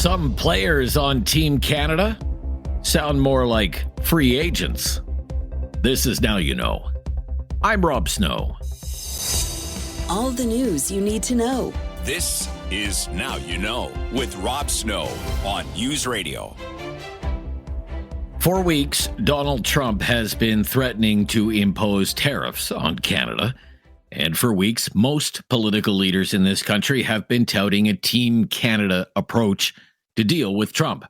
Some players on Team Canada sound more like free agents. This is Now You Know. I'm Rob Snow. All the news you need to know. This is Now You Know with Rob Snow on News Radio. For weeks, Donald Trump has been threatening to impose tariffs on Canada. And for weeks, most political leaders in this country have been touting a Team Canada approach to deal with Trump.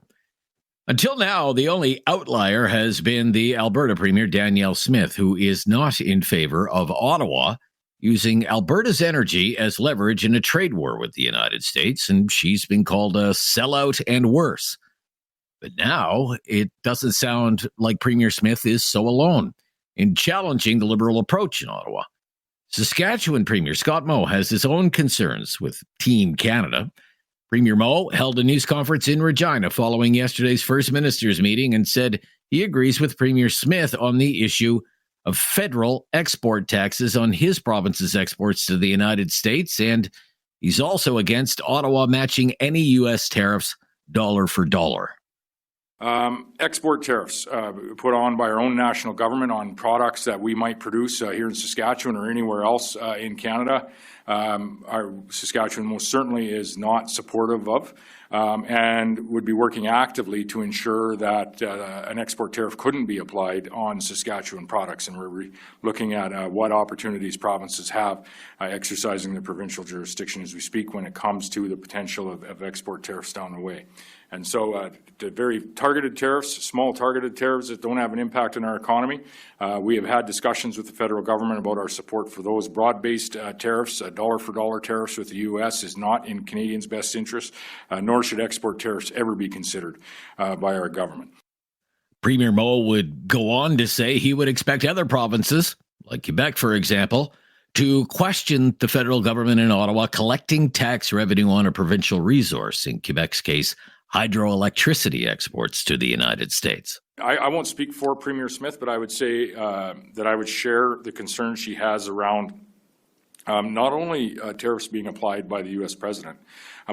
Until now, the only outlier has been the Alberta Premier Danielle Smith, who is not in favor of Ottawa using Alberta's energy as leverage in a trade war with the United States, and she's been called a sellout and worse. But now it doesn't sound like Premier Smith is so alone in challenging the Liberal approach in Ottawa. Saskatchewan Premier Scott Moe has his own concerns with Team Canada. Premier Moe held a news conference in Regina following yesterday's First Minister's meeting and said he agrees with Premier Smith on the issue of federal export taxes on his province's exports to the United States, and he's also against Ottawa matching any U.S. tariffs dollar for dollar. Export tariffs put on by our own national government on products that we might produce here in Saskatchewan or anywhere else in Canada. Our Saskatchewan most certainly is not supportive of and would be working actively to ensure that an export tariff couldn't be applied on Saskatchewan products. And we're looking at what opportunities provinces have exercising the provincial jurisdiction as we speak when it comes to the potential of export tariffs down the way. And so the very targeted tariffs, small targeted tariffs that don't have an impact on our economy, we have had discussions with the federal government about our support for those broad-based tariffs. Dollar-for-dollar tariffs with the U.S. is not in Canadians' best interest, nor should export tariffs ever be considered by our government. Premier Moe would go on to say he would expect other provinces, like Quebec, for example, to question the federal government in Ottawa collecting tax revenue on a provincial resource, in Quebec's case, hydroelectricity exports to the United States. I won't speak for Premier Smith, but I would say that I would share the concern she has around not only tariffs being applied by the U.S. president,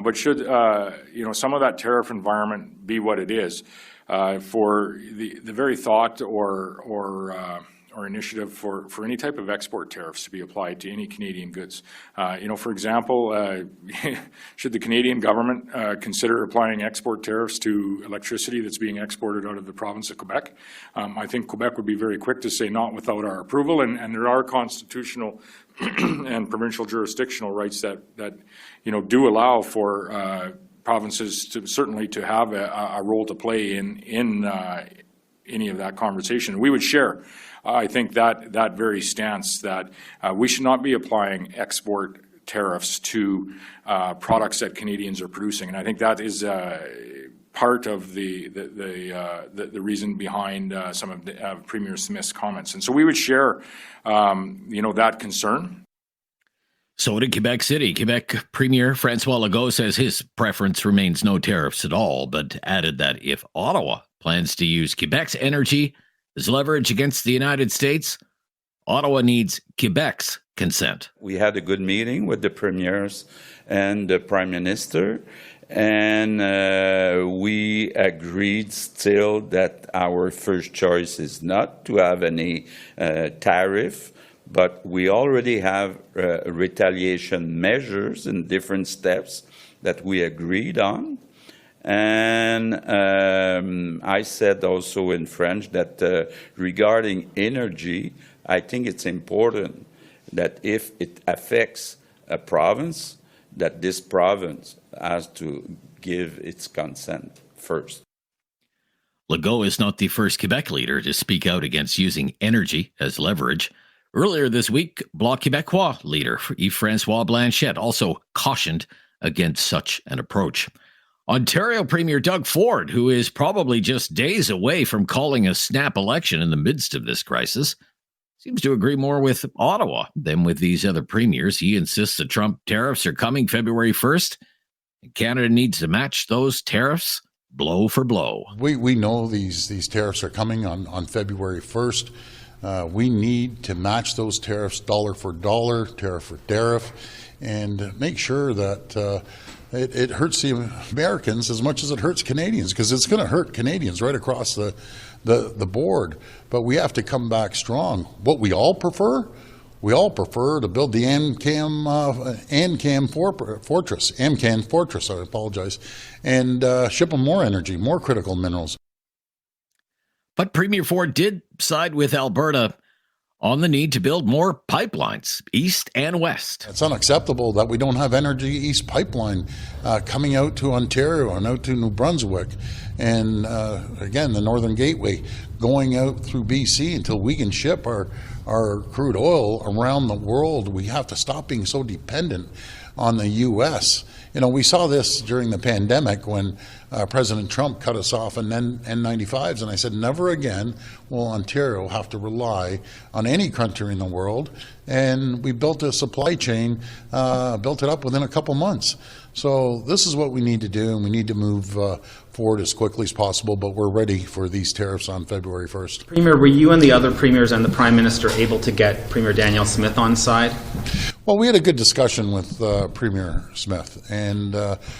but should some of that tariff environment be what it is for the very thought or initiative for any type of export tariffs to be applied to any Canadian goods. For example, should the Canadian government consider applying export tariffs to electricity that's being exported out of the province of Quebec? I think Quebec would be very quick to say not without our approval, and there are constitutional and provincial jurisdictional rights that do allow for provinces to certainly to have a role to play in any of that conversation. We would share, I think, that very stance that we should not be applying export tariffs to products that Canadians are producing, and I think that is part of the reason behind some of Premier Smith's comments. And so we would share, that concern. So did Quebec City. Quebec Premier Francois Legault says his preference remains no tariffs at all, but added that if Ottawa plans to use Quebec's energy as leverage against the United States, Ottawa needs Quebec's consent. We had a good meeting with the premiers and the Prime Minister, and we agreed still that our first choice is not to have any tariff, but we already have retaliation measures in different steps that we agreed on. And I said also in French that regarding energy, I think it's important that if it affects a province, that this province has to give its consent first. Legault is not the first Quebec leader to speak out against using energy as leverage. Earlier this week, Bloc Québécois leader Yves-François Blanchet also cautioned against such an approach. Ontario Premier Doug Ford, who is probably just days away from calling a snap election in the midst of this crisis, seems to agree more with Ottawa than with these other premiers. He insists the Trump tariffs are coming February 1st, and Canada needs to match those tariffs blow for blow. We know these tariffs are coming on February 1st. We need to match those tariffs dollar for dollar, tariff for tariff, and make sure that it hurts the Americans as much as it hurts Canadians, because it's going to hurt Canadians right across the board. But we have to come back strong. What we all prefer to build the AMCAN Fortress, I apologize, and ship them more energy, more critical minerals. But Premier Ford did side with Alberta on the need to build more pipelines, east and west. It's unacceptable that we don't have Energy East pipeline coming out to Ontario and out to New Brunswick. And again, the Northern Gateway going out through BC until we can ship our crude oil around the world. We have to stop being so dependent on the U.S. You know, we saw this during the pandemic when President Trump cut us off on N95s, and I said, never again will Ontario have to rely on any country in the world. And we built a supply chain, built it up within a couple months. So this is what we need to do, and we need to move forward as quickly as possible, but we're ready for these tariffs on February 1st. Premier, were you and the other premiers and the Prime Minister able to get Premier Danielle Smith on side? Well, we had a good discussion with Premier Smith, and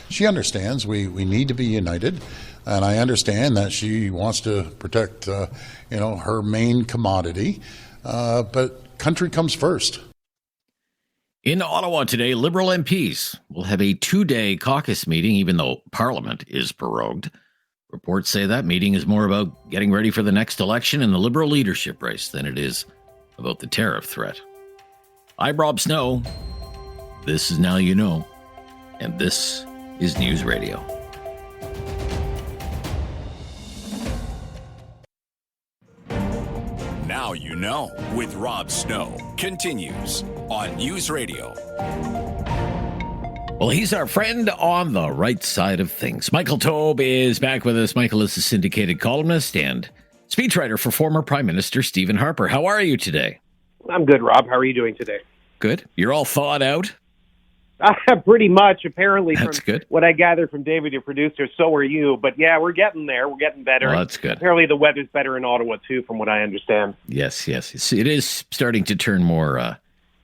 she understands we need to be united, and I understand that she wants to protect, her main commodity, but country comes first. In Ottawa today, Liberal MPs will have a 2-day caucus meeting, even though Parliament is prorogued. Reports say that meeting is more about getting ready for the next election in the Liberal leadership race than it is about the tariff threat. I'm Rob Snow. This is Now You Know, and this is News Radio. Now You Know with Rob Snow continues on News Radio. Well, he's our friend on the right side of things. Michael Taube is back with us. Michael is a syndicated columnist and speechwriter for former Prime Minister Stephen Harper. How are you today? I'm good, Rob. How are you doing today? Good. You're all thawed out? Pretty much, apparently. That's from good. What I gather from David, your producer, so are you. But yeah, we're getting there. We're getting better. Well, that's good. Apparently the weather's better in Ottawa, too, from what I understand. Yes. It is starting to turn more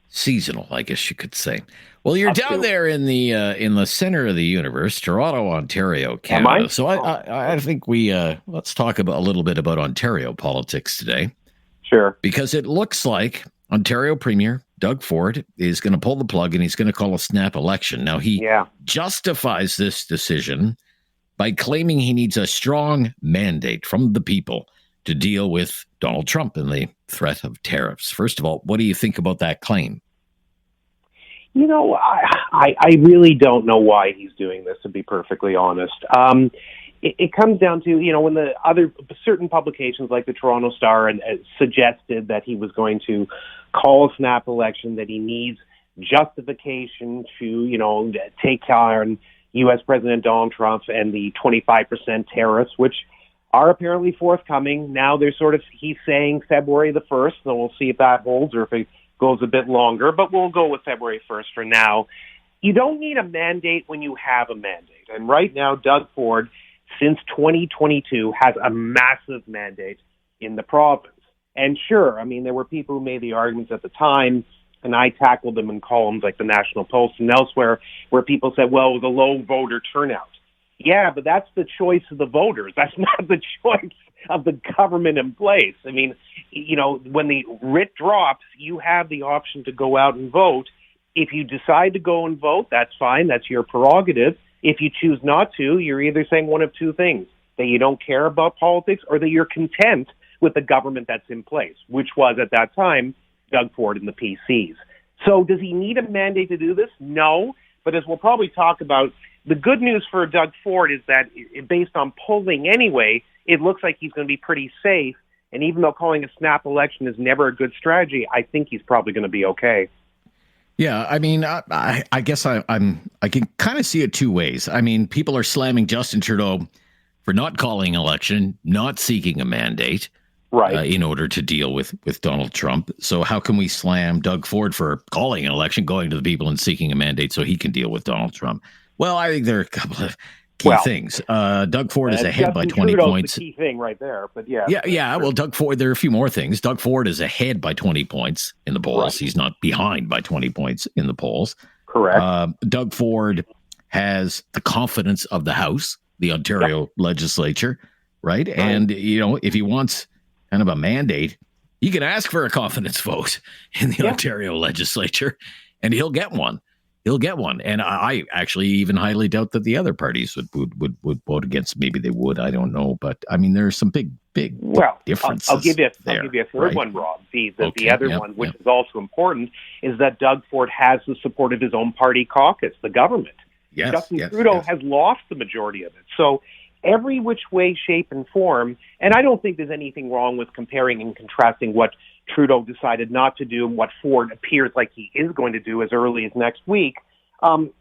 seasonal, I guess you could say. Well, you're down there in the center of the universe, Toronto, Ontario, Canada. Am I? So I think we let's talk a little bit about Ontario politics today. Sure. Because it looks like Ontario Premier Doug Ford is going to pull the plug and he's going to call a snap election. Now, he justifies this decision by claiming he needs a strong mandate from the people to deal with Donald Trump and the threat of tariffs. First of all, what do you think about that claim? You know, I really don't know why he's doing this, to be perfectly honest. It comes down to, when the other certain publications like the Toronto Star suggested that he was going to call a snap election, that he needs justification to, take on U.S. President Donald Trump and the 25% tariffs, which are apparently forthcoming. Now he's saying February the 1st, so we'll see if that holds or if it goes a bit longer, but we'll go with February 1st for now. You don't need a mandate when you have a mandate. And right now, Doug Ford, since 2022, has a massive mandate in the province. And sure, there were people who made the arguments at the time, and I tackled them in columns like the National Post and elsewhere, where people said, well, the low voter turnout. Yeah, but that's the choice of the voters. That's not the choice of the government in place. When the writ drops, you have the option to go out and vote. If you decide to go and vote, that's fine. That's your prerogative. If you choose not to, you're either saying one of two things, that you don't care about politics or that you're content with the government that's in place, which was at that time Doug Ford and the PCs. So does he need a mandate to do this? No. But as we'll probably talk about, the good news for Doug Ford is that based on polling anyway, it looks like he's going to be pretty safe. And even though calling a snap election is never a good strategy, I think he's probably going to be okay. Yeah, I guess I can kind of see it two ways. People are slamming Justin Trudeau for not calling an election, not seeking a mandate, right, in order to deal with Donald Trump. So how can we slam Doug Ford for calling an election, going to the people and seeking a mandate so he can deal with Donald Trump? Well, I think there are a couple of key things. Doug Ford is ahead by 20 points. The key thing right there, but yeah. Yeah. Well, Doug Ford, there are a few more things. Doug Ford is ahead by 20 points in the polls. Right. He's not behind by 20 points in the polls. Correct. Doug Ford has the confidence of the House, the Ontario legislature, right? And, if he wants kind of a mandate, he can ask for a confidence vote in the Ontario legislature, and he'll get one. And I actually even highly doubt that the other parties would vote against. Maybe they would. I don't know. But, I mean, there's some big differences. I'll give you a third one, Rob. The other one, which is also important, is that Doug Ford has the support of his own party caucus, the government. Justin Trudeau has lost the majority of it. So every which way, shape, and form, and I don't think there's anything wrong with comparing and contrasting what Trudeau decided not to do and what Ford appears like he is going to do as early as next week.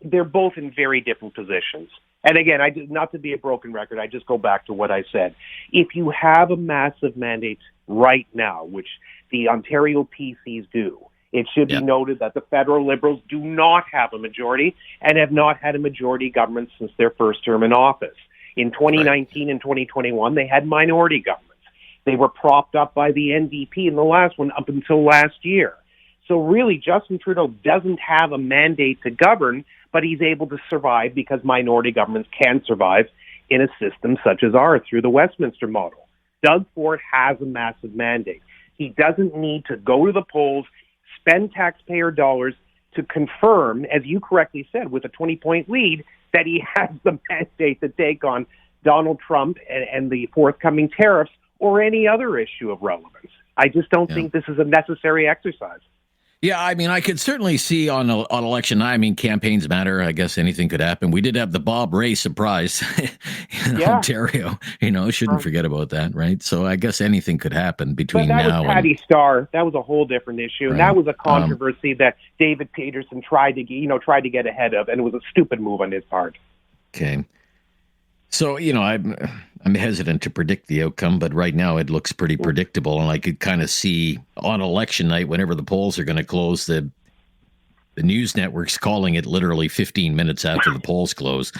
They're both in very different positions. And again, not to be a broken record, I just go back to what I said. If you have a massive mandate right now, which the Ontario PCs do, it should be noted that the federal Liberals do not have a majority and have not had a majority government since their first term in office. In 2019 and 2021, they had minority governments. They were propped up by the NDP in the last one up until last year. So really, Justin Trudeau doesn't have a mandate to govern, but he's able to survive because minority governments can survive in a system such as ours through the Westminster model. Doug Ford has a massive mandate. He doesn't need to go to the polls, spend taxpayer dollars to confirm, as you correctly said, with a 20-point lead, that he has the mandate to take on Donald Trump and the forthcoming tariffs or any other issue of relevance. I just don't think this is a necessary exercise. Yeah, I mean, I could certainly see on election night, I mean, campaigns matter. I guess anything could happen. We did have the Bob Rae surprise in Ontario. Shouldn't forget about that, right? So I guess anything could happen between now and... Patty Starr. That was a whole different issue. Right. And that was a controversy that David Peterson tried to get ahead of, and it was a stupid move on his part. Okay. So, I'm hesitant to predict the outcome, but right now it looks pretty predictable. And I could kind of see on election night, whenever the polls are going to close, the news networks calling it literally 15 minutes after the polls close,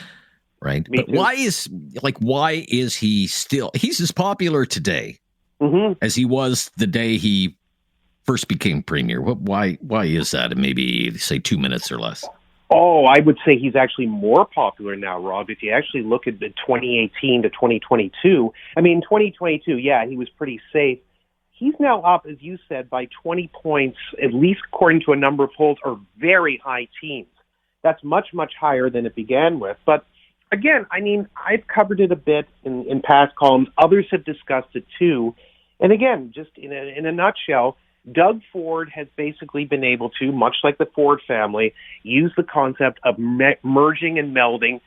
right? But why is he still, he's as popular today as he was the day he first became premier? Why is that? And maybe say 2 minutes or less. Oh, I would say he's actually more popular now, Rob. If you actually look at the 2018 to 2022, I mean, 2022, he was pretty safe. He's now up, as you said, by 20 points, at least according to a number of polls, or very high teens. That's much, much higher than it began with. But again, I mean, I've covered it a bit in past columns. Others have discussed it too. And again, just in a nutshell, Doug Ford has basically been able to, much like the Ford family, use the concept of merging and melding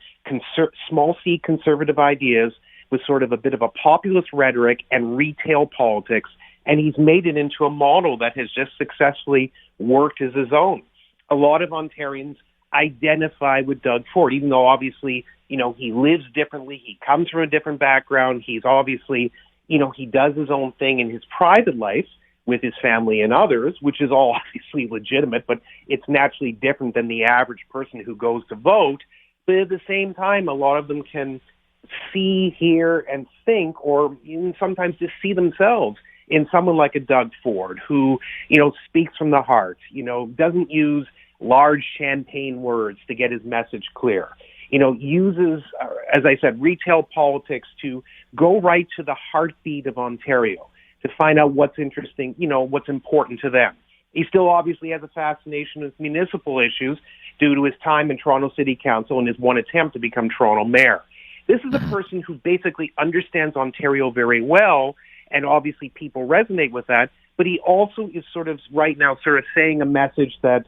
small C conservative ideas with sort of a bit of a populist rhetoric and retail politics, and he's made it into a model that has just successfully worked as his own. A lot of Ontarians identify with Doug Ford, even though obviously, he lives differently, he comes from a different background, he's obviously, he does his own thing in his private life with his family and others, which is all obviously legitimate, but it's naturally different than the average person who goes to vote. But at the same time, a lot of them can see, hear, and think, or even sometimes just see themselves in someone like a Doug Ford who, speaks from the heart, doesn't use large champagne words to get his message clear, uses, as I said, retail politics to go right to the heartbeat of Ontario, to find out what's interesting, what's important to them. He still obviously has a fascination with municipal issues due to his time in Toronto City Council and his one attempt to become Toronto mayor. This is a person who basically understands Ontario very well, and obviously people resonate with that, but he also is right now saying a message that,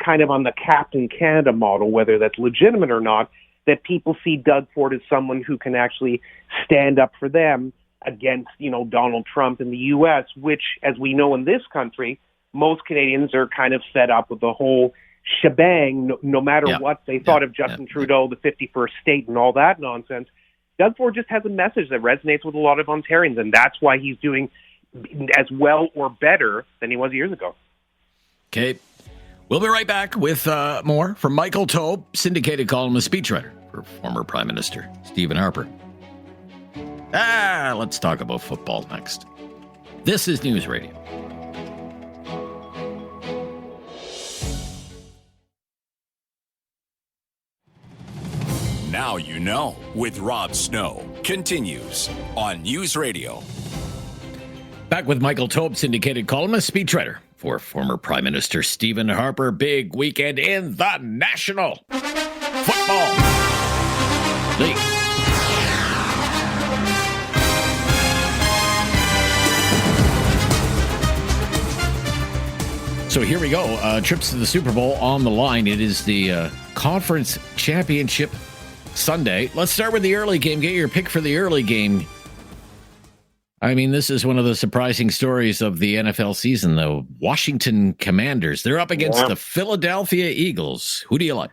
kind of on the Captain Canada model, whether that's legitimate or not, that people see Doug Ford as someone who can actually stand up for them against, Donald Trump in the U.S., which, as we know in this country, most Canadians are kind of fed up with the whole shebang, no matter what they thought of Justin Trudeau, the 51st state, and all that nonsense. Doug Ford just has a message that resonates with a lot of Ontarians, and that's why he's doing as well or better than he was years ago. Okay. We'll be right back with more from Michael Taube, syndicated columnist, speechwriter for former Prime Minister Stephen Harper. Let's talk about football next. This is News Radio. Now You Know with Rob Snow continues on News Radio. Back with Michael Taube, syndicated columnist, speechwriter for former Prime Minister Stephen Harper. Big weekend in the National Football League. So here we go. Trips to the Super Bowl on the line. It is the Conference Championship Sunday. Let's start with the early game. Get your pick for the early game. I mean, this is one of the surprising stories of the NFL season, the Washington Commanders. They're up against the Philadelphia Eagles. Who do you like?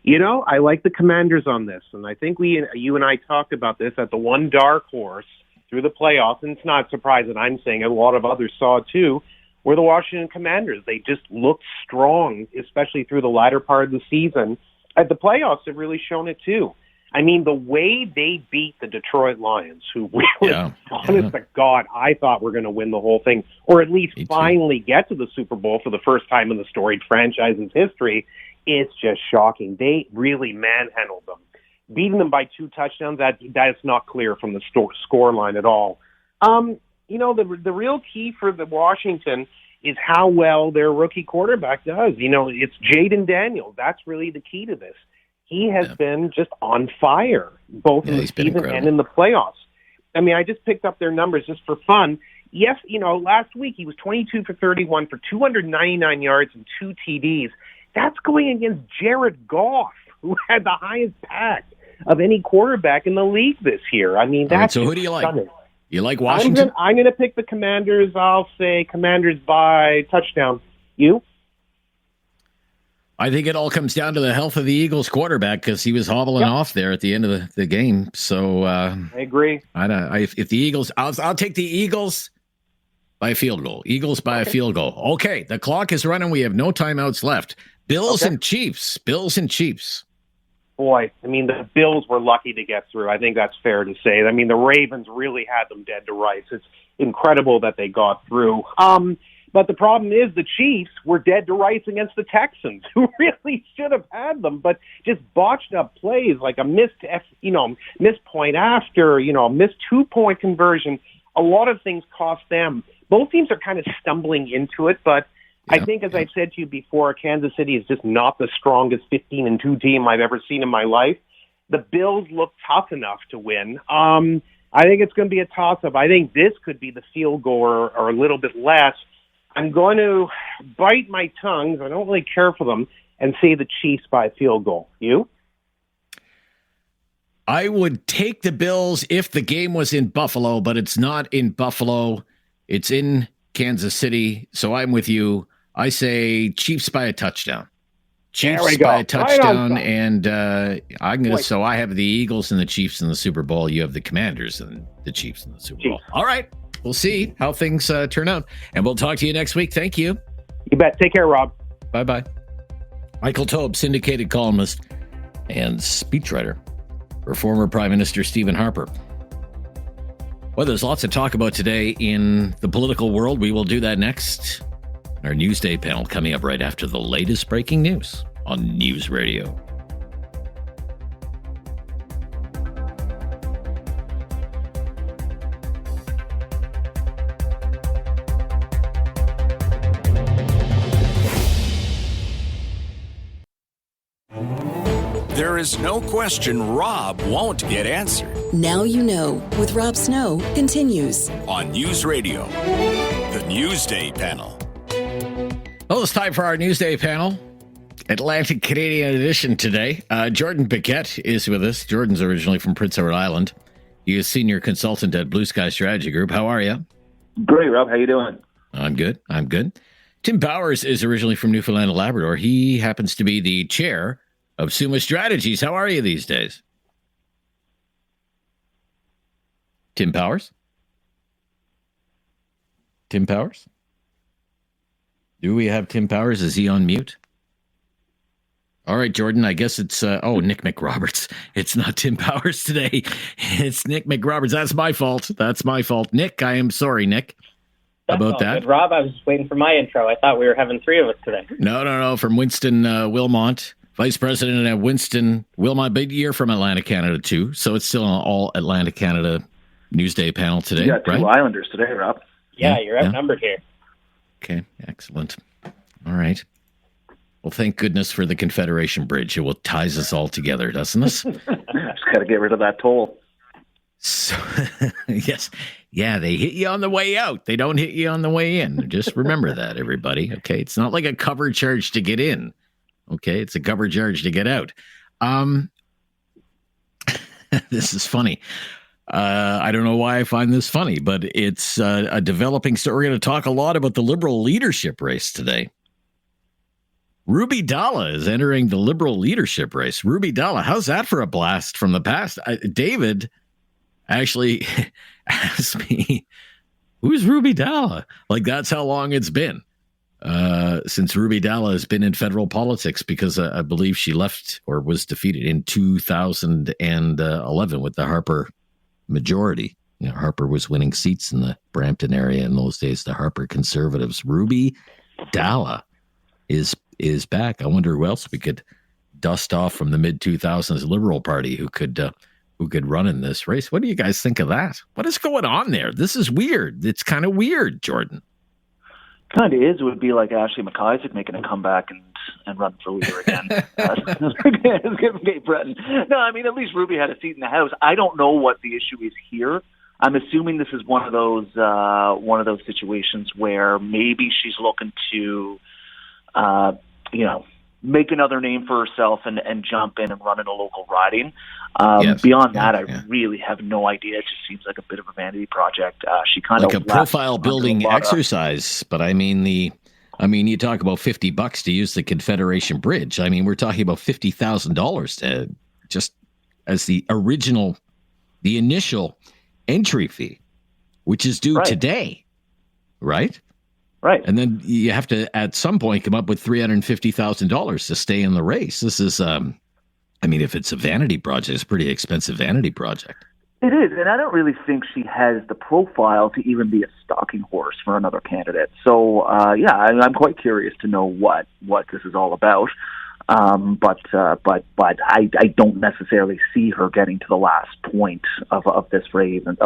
You know, I like the Commanders on this, and I think you and I talked about this at the one dark horse through the playoffs, and it's not surprising I'm saying it. A lot of others saw it too, were the Washington Commanders. They just looked strong, especially through the latter part of the season. At the playoffs, they've really shown it too. I mean, the way they beat the Detroit Lions, who really, honest to God, I thought were going to win the whole thing, or at least finally get to the Super Bowl for the first time in the storied franchise's history, it's just shocking. They really manhandled them. Beating them by 2 touchdowns, that is not clear from the score line at all. You know, the real key for the Washington is how well their rookie quarterback does. You know, it's Jaden Daniels. That's really the key to this. He has been just on fire, both in the season and in the playoffs. I mean, I just picked up their numbers just for fun. Yes, you know, last week he was 22 for 31 for 299 yards and 2 TDs. That's going against Jared Goff, who had the highest pack of any quarterback in the league this year. I mean, that's so who do you like? You like Washington? I'm going to pick the Commanders. I'll say Commanders by touchdown. You? I think it all comes down to the health of the Eagles quarterback because he was hobbling off there at the end of the game. So I agree. If the Eagles, I'll take the Eagles by a field goal. Eagles by a field goal. Okay, the clock is running. We have no timeouts left. Bills and Chiefs. Bills and Chiefs. Boy, I mean, the Bills were lucky to get through. I think that's fair to say. I mean, the Ravens really had them dead to rights. It's incredible that they got through. But the problem is the Chiefs were dead to rights against the Texans, who really should have had them, but just botched up plays like a missed point after, missed 2-point conversion. A lot of things cost them. Both teams are kind of stumbling into it, but I think, as I've said to you before, Kansas City is just not the strongest 15-2 team I've ever seen in my life. The Bills look tough enough to win. I think it's going to be a toss-up. I think this could be the field goal or a little bit less. I'm going to bite my tongue. I don't really care for them, and say the Chiefs by a field goal. You? I would take the Bills if the game was in Buffalo, but it's not in Buffalo. It's in Kansas City, so I'm with you. I say Chiefs by a touchdown. Chiefs by a touchdown, and so I have the Eagles and the Chiefs in the Super Bowl. You have the Commanders and the Chiefs in the Super Bowl. All right. We'll see how things turn out, and we'll talk to you next week. Thank you. You bet. Take care, Rob. Bye-bye. Michael Taube, syndicated columnist and speechwriter for former Prime Minister Stephen Harper. Well, there's lots to talk about today in the political world. We will do that next. Our Newsday panel coming up right after the latest breaking news on News Radio. There is no question Rob won't get answered. Now You Know with Rob Snow continues on News Radio, the Newsday panel. Well, it's time for our Newsday panel. Atlantic Canadian edition today. Jordan Biquette is with us. Jordan's originally from Prince Edward Island. He is senior consultant at Blue Sky Strategy Group. How are you? Great, Rob. How you doing? I'm good. Tim Powers is originally from Newfoundland and Labrador. He happens to be the chair of Summa Strategies. How are you these days? Tim Powers? Tim Powers? Do we have Tim Powers? Is he on mute? All right, Jordan, I guess it's, Nick McRoberts. It's not Tim Powers today. It's Nick McRoberts. That's my fault. Nick, I am sorry, Nick, about that. Good, Rob, I was just waiting for my intro. I thought we were having 3 of us today. No. From Winston Wilmot. Vice President Winston Wilmot, big year from Atlantic Canada, too. So it's still an all Atlantic Canada Newsday panel today, You got two right? Islanders today, Rob. Yeah, you're outnumbered here. Okay, excellent. All right. Well, thank goodness for the Confederation Bridge. It will ties us all together, doesn't it? Just got to get rid of that toll. So, yes. Yeah, they hit you on the way out. They don't hit you on the way in. Just remember that, everybody. Okay, it's not like a cover charge to get in. Okay, it's a cover charge to get out. This is funny. I don't know why I find this funny, but it's a developing story. We're going to talk a lot about the Liberal leadership race today. Ruby Dalla is entering the Liberal leadership race. Ruby Dalla, how's that for a blast from the past? David actually asked me, who's Ruby Dalla? Like, that's how long it's been since Ruby Dalla has been in federal politics, because I believe she left or was defeated in 2011 with the Harper majority. You know, Harper was winning seats in the Brampton area in those days, the Harper Conservatives. Ruby Dalla is back. I wonder who else we could dust off from the mid-2000s Liberal Party who could run in this race. What do you guys think of that? What is going on there? This is weird. It's kind of weird, Jordan. Kind of is. It would be like Ashley McIsaac making a comeback and run for leader again. No, I mean, at least Ruby had a seat in the House. I don't know what the issue is here. I'm assuming this is one of those situations where maybe she's looking to, make another name for herself and jump in and run in a local riding. Yes. Beyond that, I really have no idea. It just seems like a bit of a vanity project. She kind like of a profile building exercise. But I mean, you talk about $50 to use the Confederation Bridge. I mean, we're talking about $50,000 just as the initial entry fee, which is due today, right? Right. And then you have to, at some point, come up with $350,000 to stay in the race. This is, if it's a vanity project, it's a pretty expensive vanity project. It is, and I don't really think she has the profile to even be a stalking horse for another candidate. So, I'm quite curious to know what this is all about. But I don't necessarily see her getting to the last point of this phase and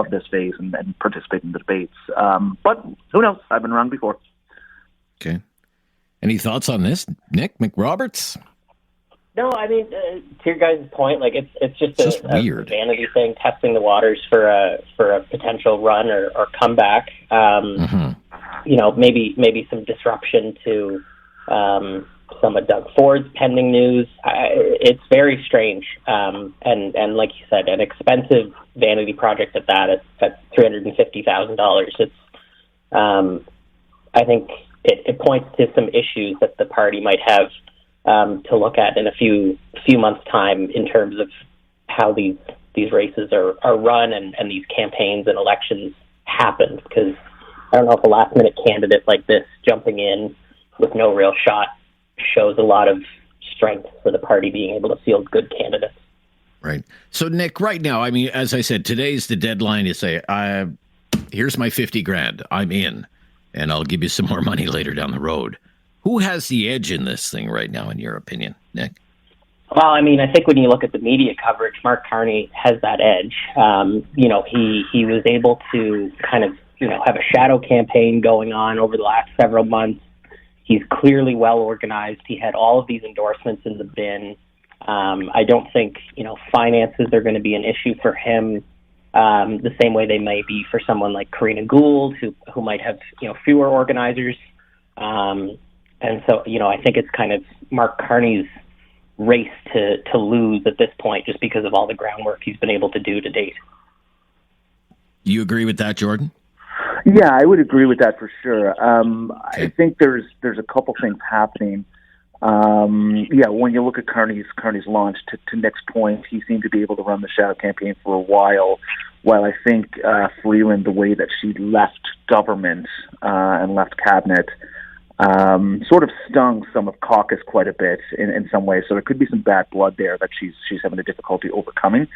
participating in the debates. But who knows? I've been wrong before. Okay. Any thoughts on this, Nick McRoberts? No, I mean, to your guys' point, like it's just a weird vanity thing, testing the waters for a potential run or comeback. Maybe some disruption to some of Doug Ford's pending news. It's very strange, and like you said, an expensive vanity project at that at $350,000. It's I think it points to some issues that the party might have to look at in a few months' time in terms of how these races are run and these campaigns and elections happen. Because I don't know if a last-minute candidate like this jumping in with no real shot shows a lot of strength for the party being able to field good candidates. Right. So, Nick, right now, I mean, as I said, today's the deadline to say, here's my $50,000. I'm in, and I'll give you some more money later down the road. Who has the edge in this thing right now, in your opinion, Nick? Well, I mean, I think when you look at the media coverage, Mark Carney has that edge. He was able to kind of, have a shadow campaign going on over the last several months. He's clearly well organized. He had all of these endorsements in the bin. I don't think, finances are going to be an issue for him the same way they may be for someone like Karina Gould, who might have, fewer organizers. And so, I think it's kind of Mark Carney's race to lose at this point just because of all the groundwork he's been able to do to date. You agree with that, Jordan? Yeah, I would agree with that for sure. I think there's a couple things happening. When you look at Carney's launch, to Nick's point, he seemed to be able to run the shadow campaign for a while I think Freeland, the way that she left government and left cabinet, sort of stung some of caucus quite a bit in some ways. So there could be some bad blood there that she's having a difficulty overcoming.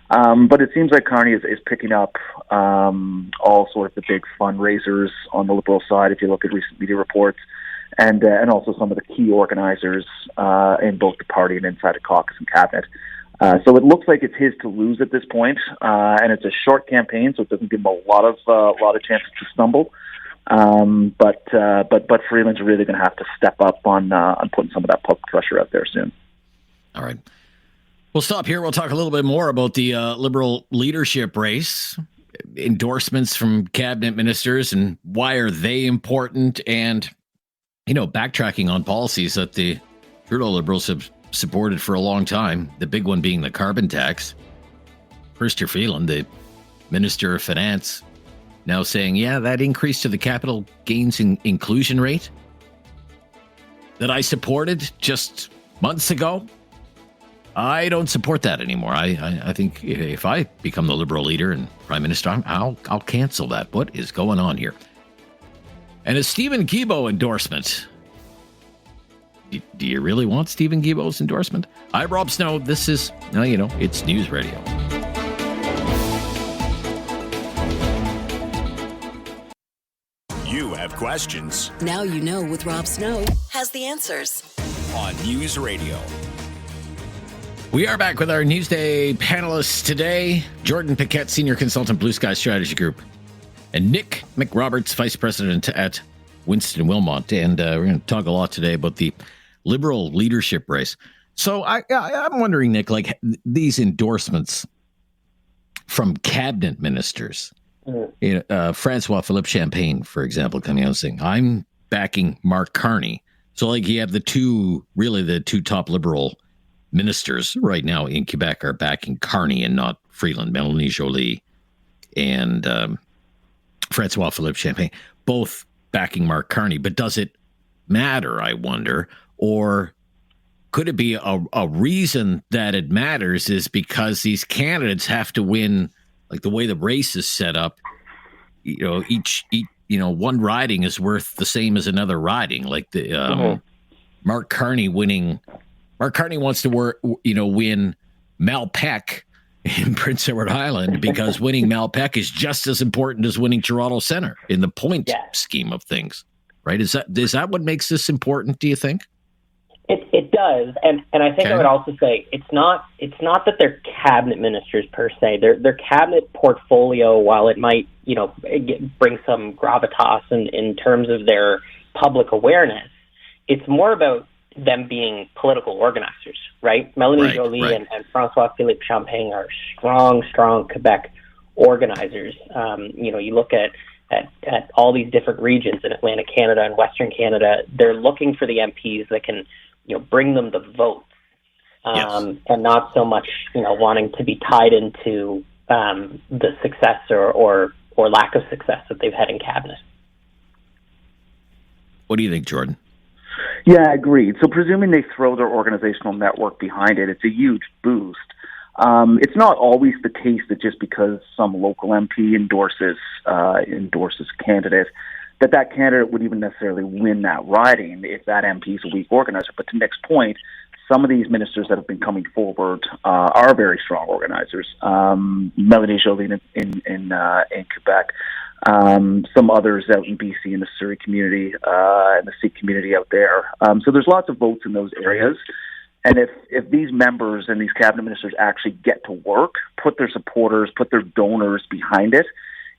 But it seems like Carney is picking up all sort of the big fundraisers on the Liberal side, if you look at recent media reports. and also some of the key organizers in both the party and inside the caucus and cabinet. So it looks like it's his to lose at this point, and it's a short campaign, so it doesn't give him a lot of chances to stumble. But Freeland's really going to have to step up on putting some of that public pressure out there soon. All right. We'll stop here. We'll talk a little bit more about the Liberal leadership race, endorsements from cabinet ministers, and why are they important, and, backtracking on policies that the Trudeau Liberals have supported for a long time, the big one being the carbon tax. Chrystia Freeland, the Minister of Finance, now saying, that increase to the capital gains inclusion rate that I supported just months ago, I don't support that anymore. I think if I become the Liberal leader and Prime Minister, I'll cancel that. What is going on here? And a Stephen Guilbeault endorsement. Do you really want Stephen Guilbeault's endorsement? I'm Rob Snow. This is, it's News Radio. You have questions. Now You Know with Rob Snow has the answers. On News Radio. We are back with our Newsday panelists today. Jordan Paquette, Senior Consultant, Blue Sky Strategy Group. And Nick McRoberts, Vice President at Winston Wilmot. And we're going to talk a lot today about the Liberal leadership race. So I'm wondering, Nick, like these endorsements from cabinet ministers, Francois Philippe Champagne, for example, coming out and saying, I'm backing Mark Carney. So like you have the two top Liberal ministers right now in Quebec are backing Carney and not Freeland, Melanie Joly and Francois Philippe Champagne, both backing Mark Carney. But does it matter, I wonder? Or could it be a reason that it matters is because these candidates have to win, like the way the race is set up, each one riding is worth the same as another riding. Like the Mark Carney wants to win Malpeque in Prince Edward Island because winning Malpeque is just as important as winning Toronto Centre in the point scheme of things, right? Is that what makes this important, do you think? It does, and I think I would also say it's not that they're cabinet ministers per se. Their cabinet portfolio, while it might bring some gravitas in terms of their public awareness, it's more about them being political organizers, right? Melanie Joly and Francois Philippe Champagne are strong Quebec organizers. You look at all these different regions in Atlantic Canada and Western Canada, they're looking for the MPs that can, bring them the votes, and not so much, wanting to be tied into the success or lack of success that they've had in cabinet. What do you think, Jordan? Yeah, agreed. So presuming they throw their organizational network behind it, it's a huge boost. It's not always the case that just because some local MP endorses candidate, that candidate would even necessarily win that riding if that MP is a weak organizer. But to Nick's point, some of these ministers that have been coming forward are very strong organizers. Melanie Joly in Quebec, some others out in BC in the Surrey community, and the Sikh community out there. So there's lots of votes in those areas. And if these members and these cabinet ministers actually get to work, put their supporters, put their donors behind it,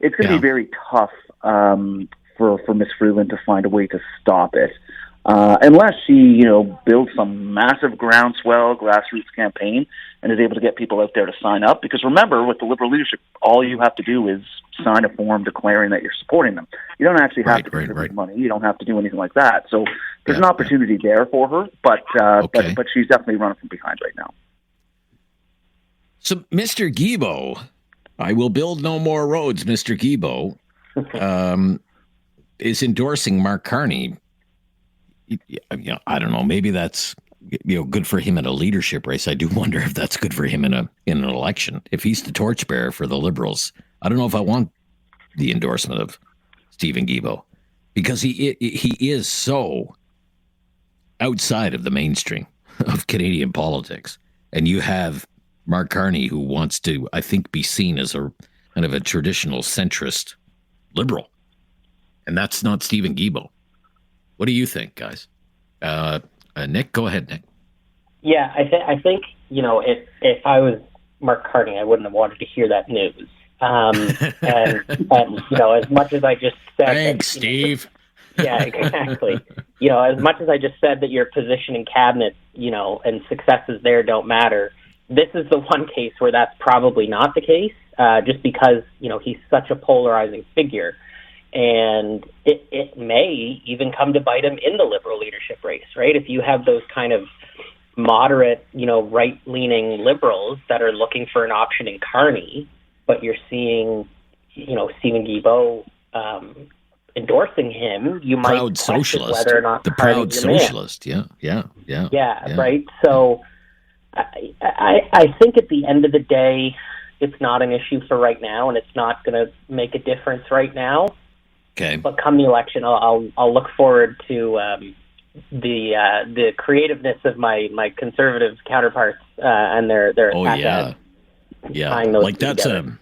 it's going to be very tough for Ms. Freeland to find a way to stop it. Unless she, builds some massive groundswell grassroots campaign and is able to get people out there to sign up. Because remember, with the Liberal leadership, all you have to do is sign a form declaring that you're supporting them. You don't actually have to contribute money. You don't have to do anything like that. So there's an opportunity there for her, but she's definitely running from behind right now. So, Mr. Guilbeault, I will build no more roads, Mr. Guilbeault, is endorsing Mark Carney. I don't know. Maybe that's good for him in a leadership race. I do wonder if that's good for him in an election. If he's the torchbearer for the Liberals, I don't know if I want the endorsement of Stephen Guilbeault because he is so outside of the mainstream of Canadian politics, and you have Mark Carney who wants to, I think, be seen as a kind of a traditional centrist Liberal, and that's not Stephen Guilbeault. What do you think, guys? Nick, go ahead, Nick. Yeah, I think if I was Mark Carney, I wouldn't have wanted to hear that news. And as much as I just said, thanks, Steve. Yeah, exactly. As much as I just said that your position in cabinet, and successes there don't matter, this is the one case where that's probably not the case, just because, he's such a polarizing figure. And it may even come to bite him in the Liberal leadership race, right? If you have those kind of moderate, right-leaning Liberals that are looking for an option in Carney, but you're seeing, Stephen Guilbeault endorsing him, you might proud socialist, whether or not the proud socialist. Yeah, right. So I think at the end of the day, it's not an issue for right now, and it's not going to make a difference right now. Okay. But come the election, I'll look forward to the creativeness of my conservative counterparts and their attack ads. Yeah, like that's it's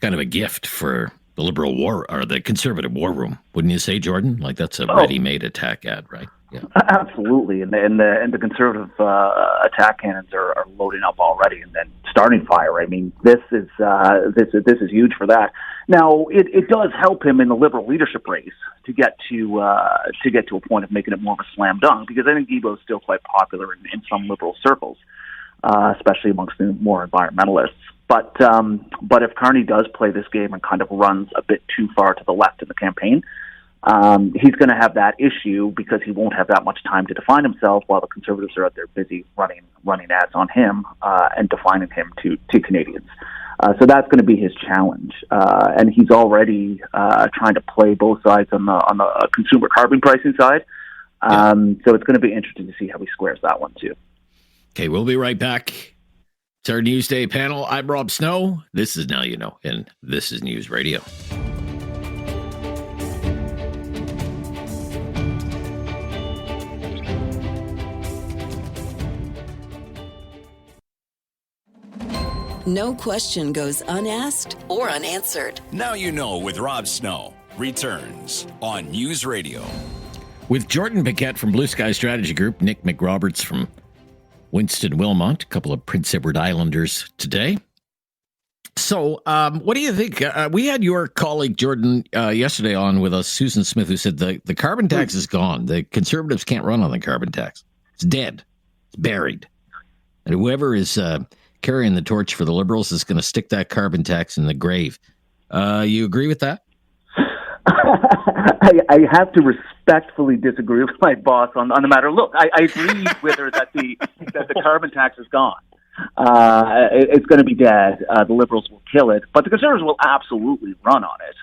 kind of a gift for the Liberal war or the Conservative war room, wouldn't you say, Jordan? Like that's a ready-made attack ad, right? Yeah, absolutely. And the Conservative attack cannons are loading up already and then starting fire. I mean, this is huge for that. Now, it does help him in the Liberal leadership race to get to a point of making it more of a slam dunk, because I think Guilbeault is still quite popular in some Liberal circles, especially amongst the more environmentalists. But if Carney does play this game and kind of runs a bit too far to the left in the campaign, he's going to have that issue because he won't have that much time to define himself while the Conservatives are out there busy running ads on him and defining him to Canadians. So that's going to be his challenge, and he's already trying to play both sides on the consumer carbon pricing side. So it's going to be interesting to see how he squares that one too. Okay, we'll be right back. It's our Newsday panel. I'm Rob Snow. This is Now You Know, and this is News Radio. No question goes unasked or unanswered. Now You Know with Rob Snow returns on News Radio. With Jordan Paquette from Blue Sky Strategy Group, Nick McRoberts from Winston Wilmot, a couple of Prince Edward Islanders today. So what do you think? We had your colleague Jordan yesterday on with us, Susan Smith, who said the carbon tax is gone. The Conservatives can't run on the carbon tax. It's dead. It's buried. And whoever is carrying the torch for the Liberals is going to stick that carbon tax in the grave. You agree with that? I have to respectfully disagree with my boss on the matter. Look, I agree with her that the carbon tax is gone. It's going to be dead. The Liberals will kill it, but the Conservatives will absolutely run on it.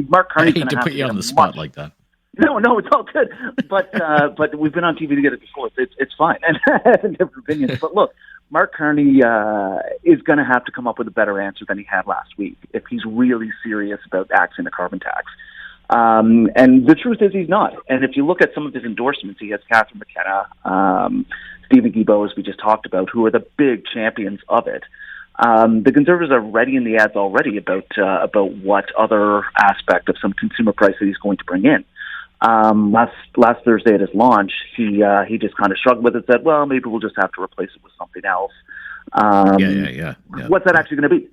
Mark Carney's going to put you on the spot like that. No, it's all good. But we've been on TV together before. It's fine, and different opinions. But look, Mark Carney is going to have to come up with a better answer than he had last week if he's really serious about axing the carbon tax. And the truth is he's not. And if you look at some of his endorsements, he has Catherine McKenna, Stephen Guilbeault, as we just talked about, who are the big champions of it. The Conservatives are ready in the ads already about what other aspect of some consumer price that he's going to bring in. Last Thursday at his launch, he just kind of shrugged with it, said, well, maybe we'll just have to replace it with something else. Yeah. What's that actually going to be?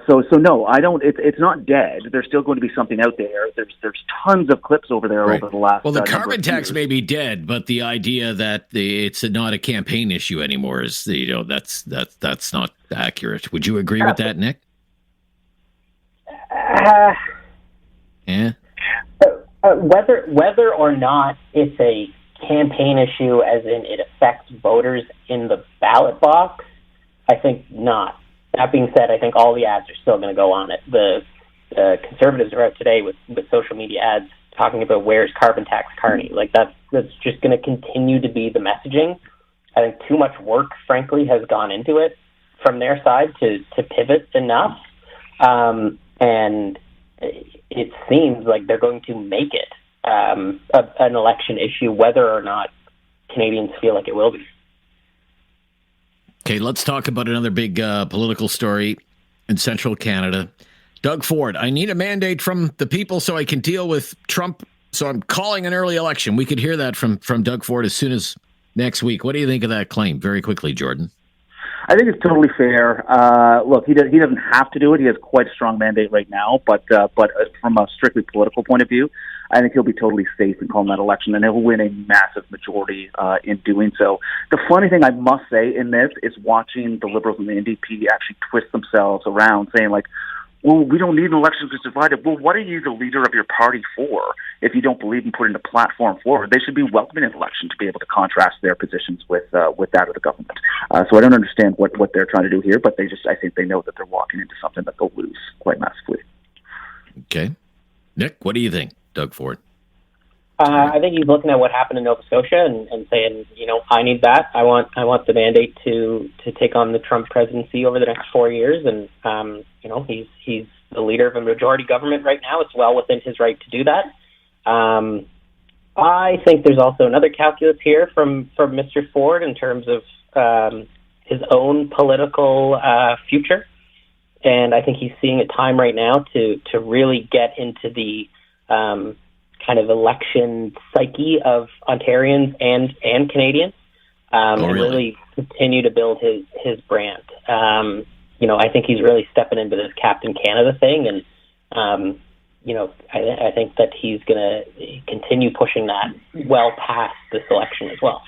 So no, I don't. It's not dead. There's still going to be something out there. There's tons of clips over there over the last. Well, the carbon tax may be dead, but the idea that it's not a campaign issue anymore is that's not accurate. Would you agree with that, Nick? Yeah. Whether or not it's a campaign issue, as in it affects voters in the ballot box, I think not. That being said, I think all the ads are still going to go on it. The Conservatives are out today with social media ads talking about where's carbon tax Carney. Like that's just going to continue to be the messaging. I think too much work, frankly, has gone into it from their side to pivot enough. And it seems like they're going to make it an election issue, whether or not Canadians feel like it will be. Okay, let's talk about another big political story in central Canada. Doug Ford, I need a mandate from the people so I can deal with Trump So I'm calling an early election. We could hear that from Doug Ford as soon as next week. What do you think of that claim? Very quickly, Jordan. I think it's totally fair. Look, he doesn't have to do it. He has quite a strong mandate right now, but from a strictly political point of view, I think he'll be totally safe in calling that election, and he'll win a massive majority in doing so. The funny thing I must say in this is watching the Liberals and the NDP actually twist themselves around, saying like, well, we don't need an election to divide it. Well, what are you the leader of your party for if you don't believe in putting a platform forward? They should be welcoming an election to be able to contrast their positions with that of the government. So I don't understand what they're trying to do here, but I think they know that they're walking into something that they'll lose quite massively. Okay. Nick, what do you think, Doug Ford? I think he's looking at what happened in Nova Scotia and saying, I need that. I want the mandate to take on the Trump presidency over the next 4 years, and he's the leader of a majority government right now. It's well within his right to do that. I think there's also another calculus here from Mr. Ford in terms of his own political future, and I think he's seeing a time right now to really get into the kind of election psyche of Ontarians and Canadians, and really continue to build his brand. I think he's really stepping into this Captain Canada thing, and I think that he's going to continue pushing that well past this election as well.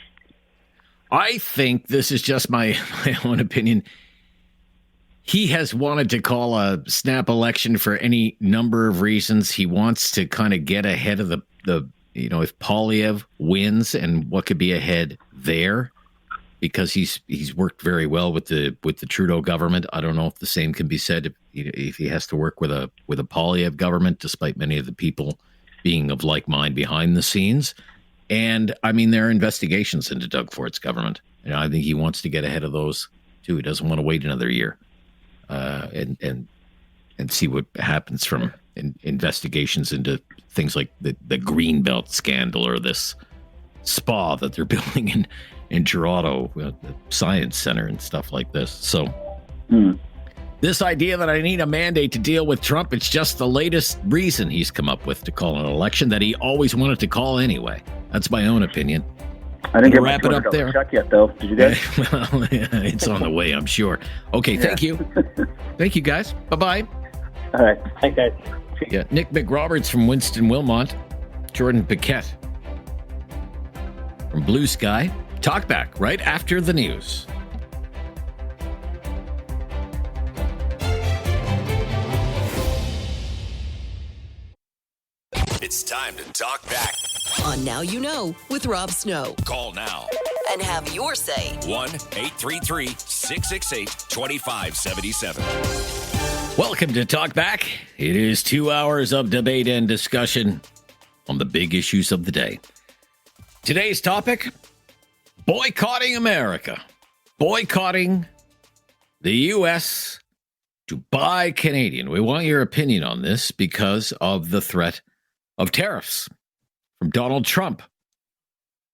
I think this is just my own opinion. He has wanted to call a snap election for any number of reasons. He wants to kind of get ahead of the if Poilievre wins and what could be ahead there, because he's worked very well with the Trudeau government. I don't know if the same can be said if he has to work with a Poilievre government, despite many of the people being of like mind behind the scenes. And I mean, there are investigations into Doug Ford's government. I think he wants to get ahead of those too. He doesn't want to wait another year. And see what happens from investigations into things like the Greenbelt scandal or this spa that they're building in Toronto, the Science Center and stuff like this. So this idea that I need a mandate to deal with Trump, it's just the latest reason he's come up with to call an election that he always wanted to call anyway. That's my own opinion. I didn't get wrap it up there. Check yet, though. Did you guys? Well, it's on the way, I'm sure. Okay, thank you. Thank you, guys. Bye-bye. All right. Thanks, guys. Yeah, Nick McRoberts from Winston-Wilmot, Jordan Paquette from Blue Sky. Talk back right after the news. It's time to talk back. On Now You Know with Rob Snow. Call now. And have your say. 1-833-668-2577. Welcome to Talk Back. It is 2 hours of debate and discussion on the big issues of the day. Today's topic, boycotting America. Boycotting the U.S. to buy Canadian. We want your opinion on this because of the threat of tariffs from Donald Trump.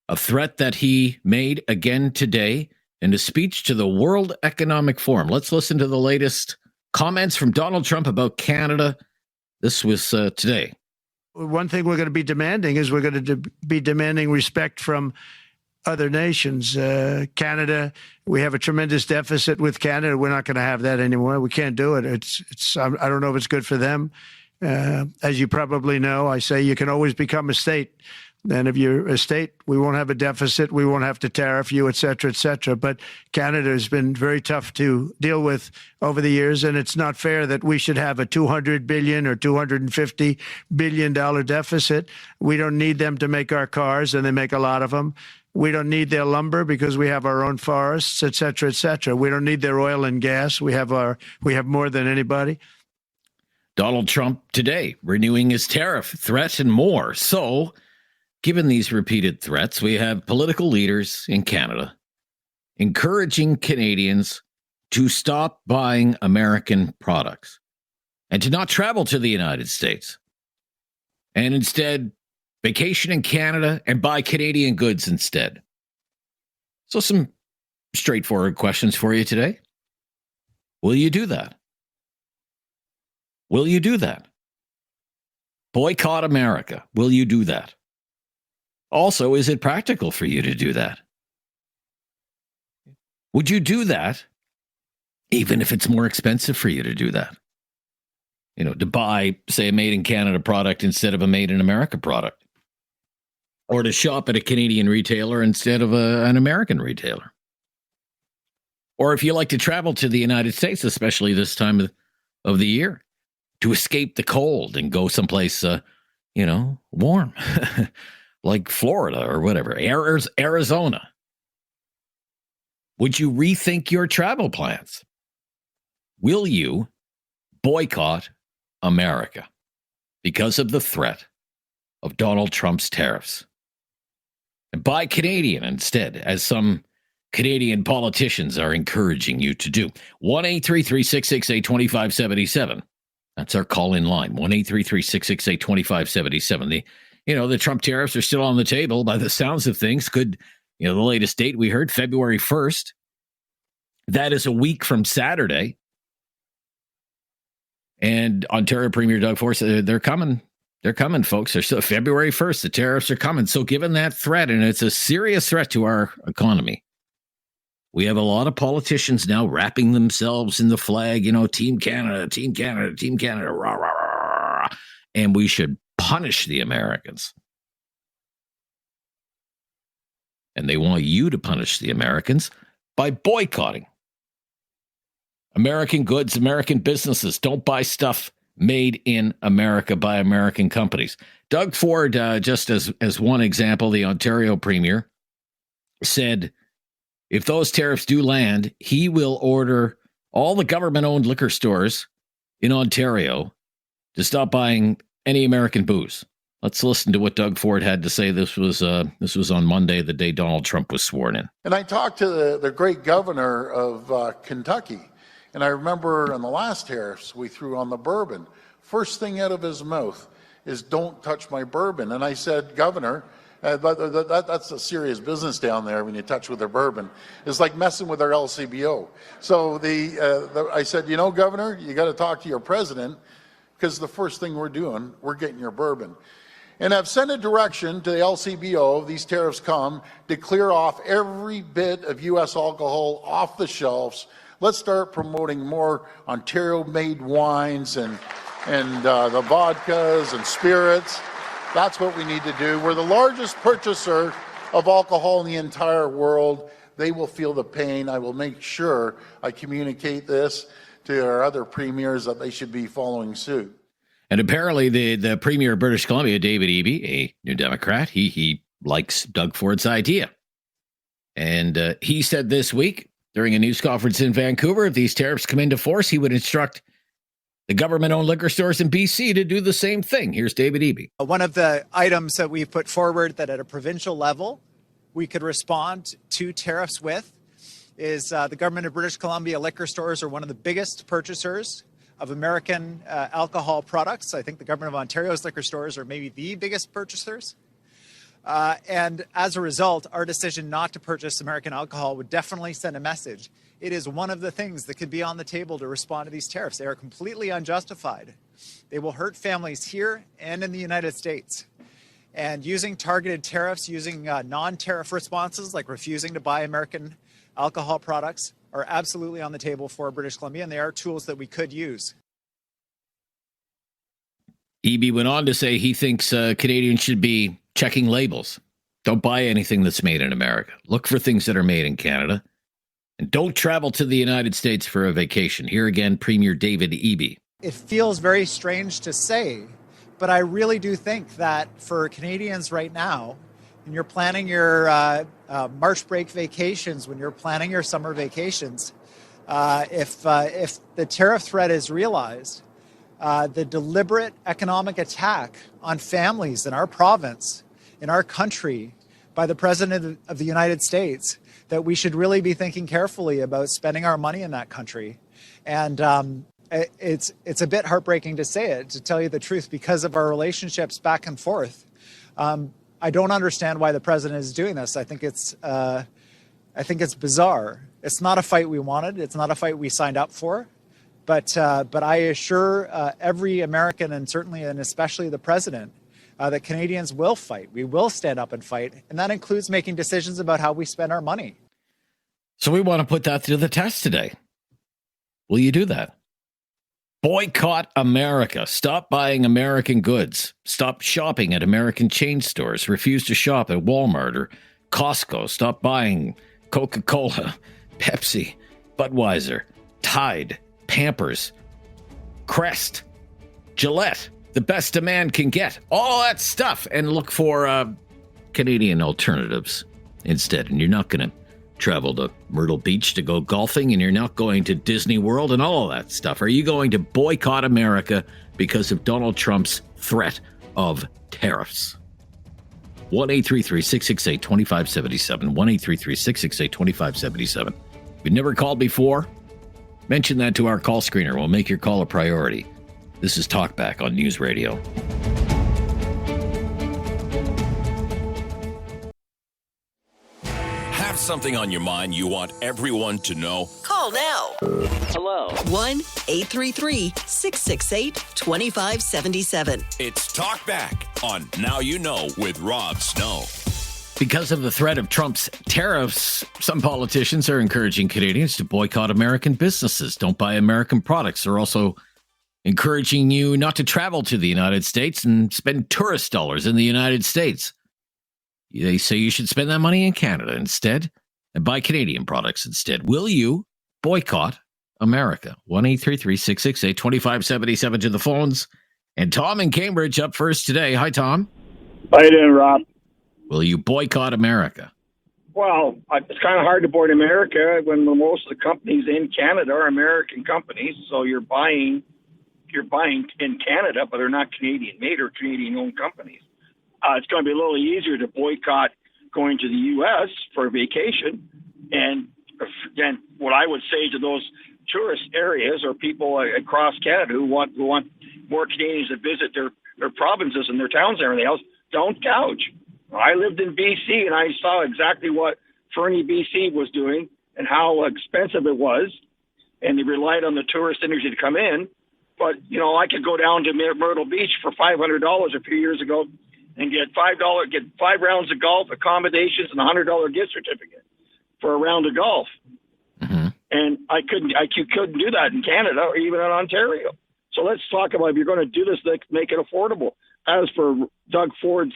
A threat that he made again today in a speech to the World Economic Forum. Let's listen to the latest comments from Donald Trump about Canada. This was today. One thing we're going to be demanding is we're going to be demanding respect from other nations. Canada, we have a tremendous deficit with Canada. We're not going to have that anymore. We can't do it. I don't know if it's good for them. As you probably know, I say you can always become a state. And if you're a state, we won't have a deficit. We won't have to tariff you, et cetera, et cetera. But Canada has been very tough to deal with over the years. And it's not fair that we should have a $200 billion or $250 billion deficit. We don't need them to make our cars, and they make a lot of them. We don't need their lumber because we have our own forests, et cetera, et cetera. We don't need their oil and gas. We have more than anybody. Donald Trump today renewing his tariff threat and more. So, given these repeated threats, we have political leaders in Canada encouraging Canadians to stop buying American products and to not travel to the United States and instead vacation in Canada and buy Canadian goods instead. So some straightforward questions for you today. Will you do that? Will you do that? Boycott America. Will you do that? Also, is it practical for you to do that? Would you do that even if it's more expensive for you to do that? You know, to buy, say, a made in Canada product instead of a made in America product. Or to shop at a Canadian retailer instead of an American retailer. Or if you like to travel to the United States, especially this time of the year, to escape the cold and go someplace, warm, like Florida or whatever, Arizona. Would you rethink your travel plans? Will you boycott America because of the threat of Donald Trump's tariffs? And buy Canadian instead, as some Canadian politicians are encouraging you to do. 1-833-668-2577. That's our call-in line, 1-833-668-2577. The Trump tariffs are still on the table by the sounds of things. The latest date we heard, February 1st. That is a week from Saturday. And Ontario Premier Doug Ford said they're coming. They're coming, folks. They're still February 1st. The tariffs are coming. So given that threat, and it's a serious threat to our economy, we have a lot of politicians now wrapping themselves in the flag, Team Canada, Team Canada, Team Canada, rah, rah, rah, rah, and we should punish the Americans. And they want you to punish the Americans by boycotting American goods, American businesses. Don't buy stuff made in America by American companies. Doug Ford, just as one example, the Ontario Premier, said if those tariffs do land, he will order all the government-owned liquor stores in Ontario to stop buying any American booze. Let's listen to what Doug Ford had to say. This was on Monday, the day Donald Trump was sworn in. And I talked to the great governor of Kentucky, and I remember on the last tariffs we threw on the bourbon, first thing out of his mouth is, "Don't touch my bourbon." And I said, "Governor, that's a serious business down there when you touch with their bourbon. It's like messing with our LCBO." So I said, Governor, you got to talk to your president, because the first thing we're doing, we're getting your bourbon. And I've sent a direction to the LCBO, these tariffs come, to clear off every bit of U.S. alcohol off the shelves. Let's start promoting more Ontario-made wines and the vodkas and spirits. That's what we need to do. We're the largest purchaser of alcohol in the entire world. They will feel the pain. I will make sure I communicate this to our other premiers that they should be following suit. And apparently the Premier of British Columbia, David Eby, a New Democrat, he likes Doug Ford's idea. And he said this week during a news conference in Vancouver, if these tariffs come into force, he would instruct the government-owned liquor stores in BC to do the same thing. Here's David Eby. One of the items that we've put forward that at a provincial level we could respond to tariffs with is the government of British Columbia liquor stores are one of the biggest purchasers of American alcohol products. I think the government of Ontario's liquor stores are maybe the biggest purchasers. And as a result, our decision not to purchase American alcohol would definitely send a message. It is one of the things that could be on the table to respond to these tariffs. They are completely unjustified. They will hurt families here and in the United States. And using targeted tariffs, using non-tariff responses like refusing to buy American alcohol products are absolutely on the table for British Columbia, and they are tools that we could use. Eby went on to say he thinks Canadians should be checking labels. Don't buy anything that's made in America. Look for things that are made in Canada. And don't travel to the United States for a vacation. Here again, Premier David Eby. It feels very strange to say, but I really do think that for Canadians right now, when you're planning your March break vacations, when you're planning your summer vacations, if the tariff threat is realized, the deliberate economic attack on families in our province, in our country, by the President of the United States, that we should really be thinking carefully about spending our money in that country. And it's a bit heartbreaking to say it, to tell you the truth, because of our relationships back and forth. I don't understand why the president is doing this. I think it's bizarre. It's not a fight we wanted. It's not a fight we signed up for. But I assure every American, and certainly and especially the president, that Canadians will fight. We will stand up and fight. And that includes making decisions about how we spend our money. So we want to put that to the test today. Will you do that? Boycott America. Stop buying American goods. Stop shopping at American chain stores. Refuse to shop at Walmart or Costco. Stop buying Coca-Cola, Pepsi, Budweiser, Tide, Pampers, Crest, Gillette, the best a man can get. All that stuff. And look for Canadian alternatives instead. And you're not going to travel to Myrtle Beach to go golfing, and you're not going to Disney World and all of that stuff. Are you going to boycott America because of Donald Trump's threat of tariffs? 1-833-668-2577. 1-833-668-2577. If you've never called before, mention that to our call screener. We'll make your call a priority. This is Talkback on News Radio. Have something on your mind you want everyone to know? Call now. Hello. 1-833-668-2577. It's Talkback on Now You Know with Rob Snow. Because of the threat of Trump's tariffs, some politicians are encouraging Canadians to boycott American businesses. Don't buy American products. They're also encouraging you not to travel to the United States and spend tourist dollars in the United States. They say you should spend that money in Canada instead and buy Canadian products instead. Will you boycott America? 1-833-668-2577 to the phones. And Tom in Cambridge up first today. Hi, Tom. How you doing, Rob? Will you boycott America? Well, it's kind of hard to boycott America when most of the companies in Canada are American companies. So you're buying in Canada, but they're not Canadian made or Canadian owned companies. It's going to be a little easier to boycott going to the U.S. for a vacation. And again, what I would say to those tourist areas or people across Canada who want more Canadians to visit their provinces and their towns and everything else, don't gouge. I lived in BC and I saw exactly what Fernie, BC was doing and how expensive it was. And they relied on the tourist industry to come in. But, I could go down to Myrtle Beach for $500 a few years ago and get $5 rounds of golf, accommodations, and a $100 gift certificate for a round of golf. Mm-hmm. And I couldn't do that in Canada or even in Ontario. So let's talk about if you're going to do this, make it affordable. As for Doug Ford's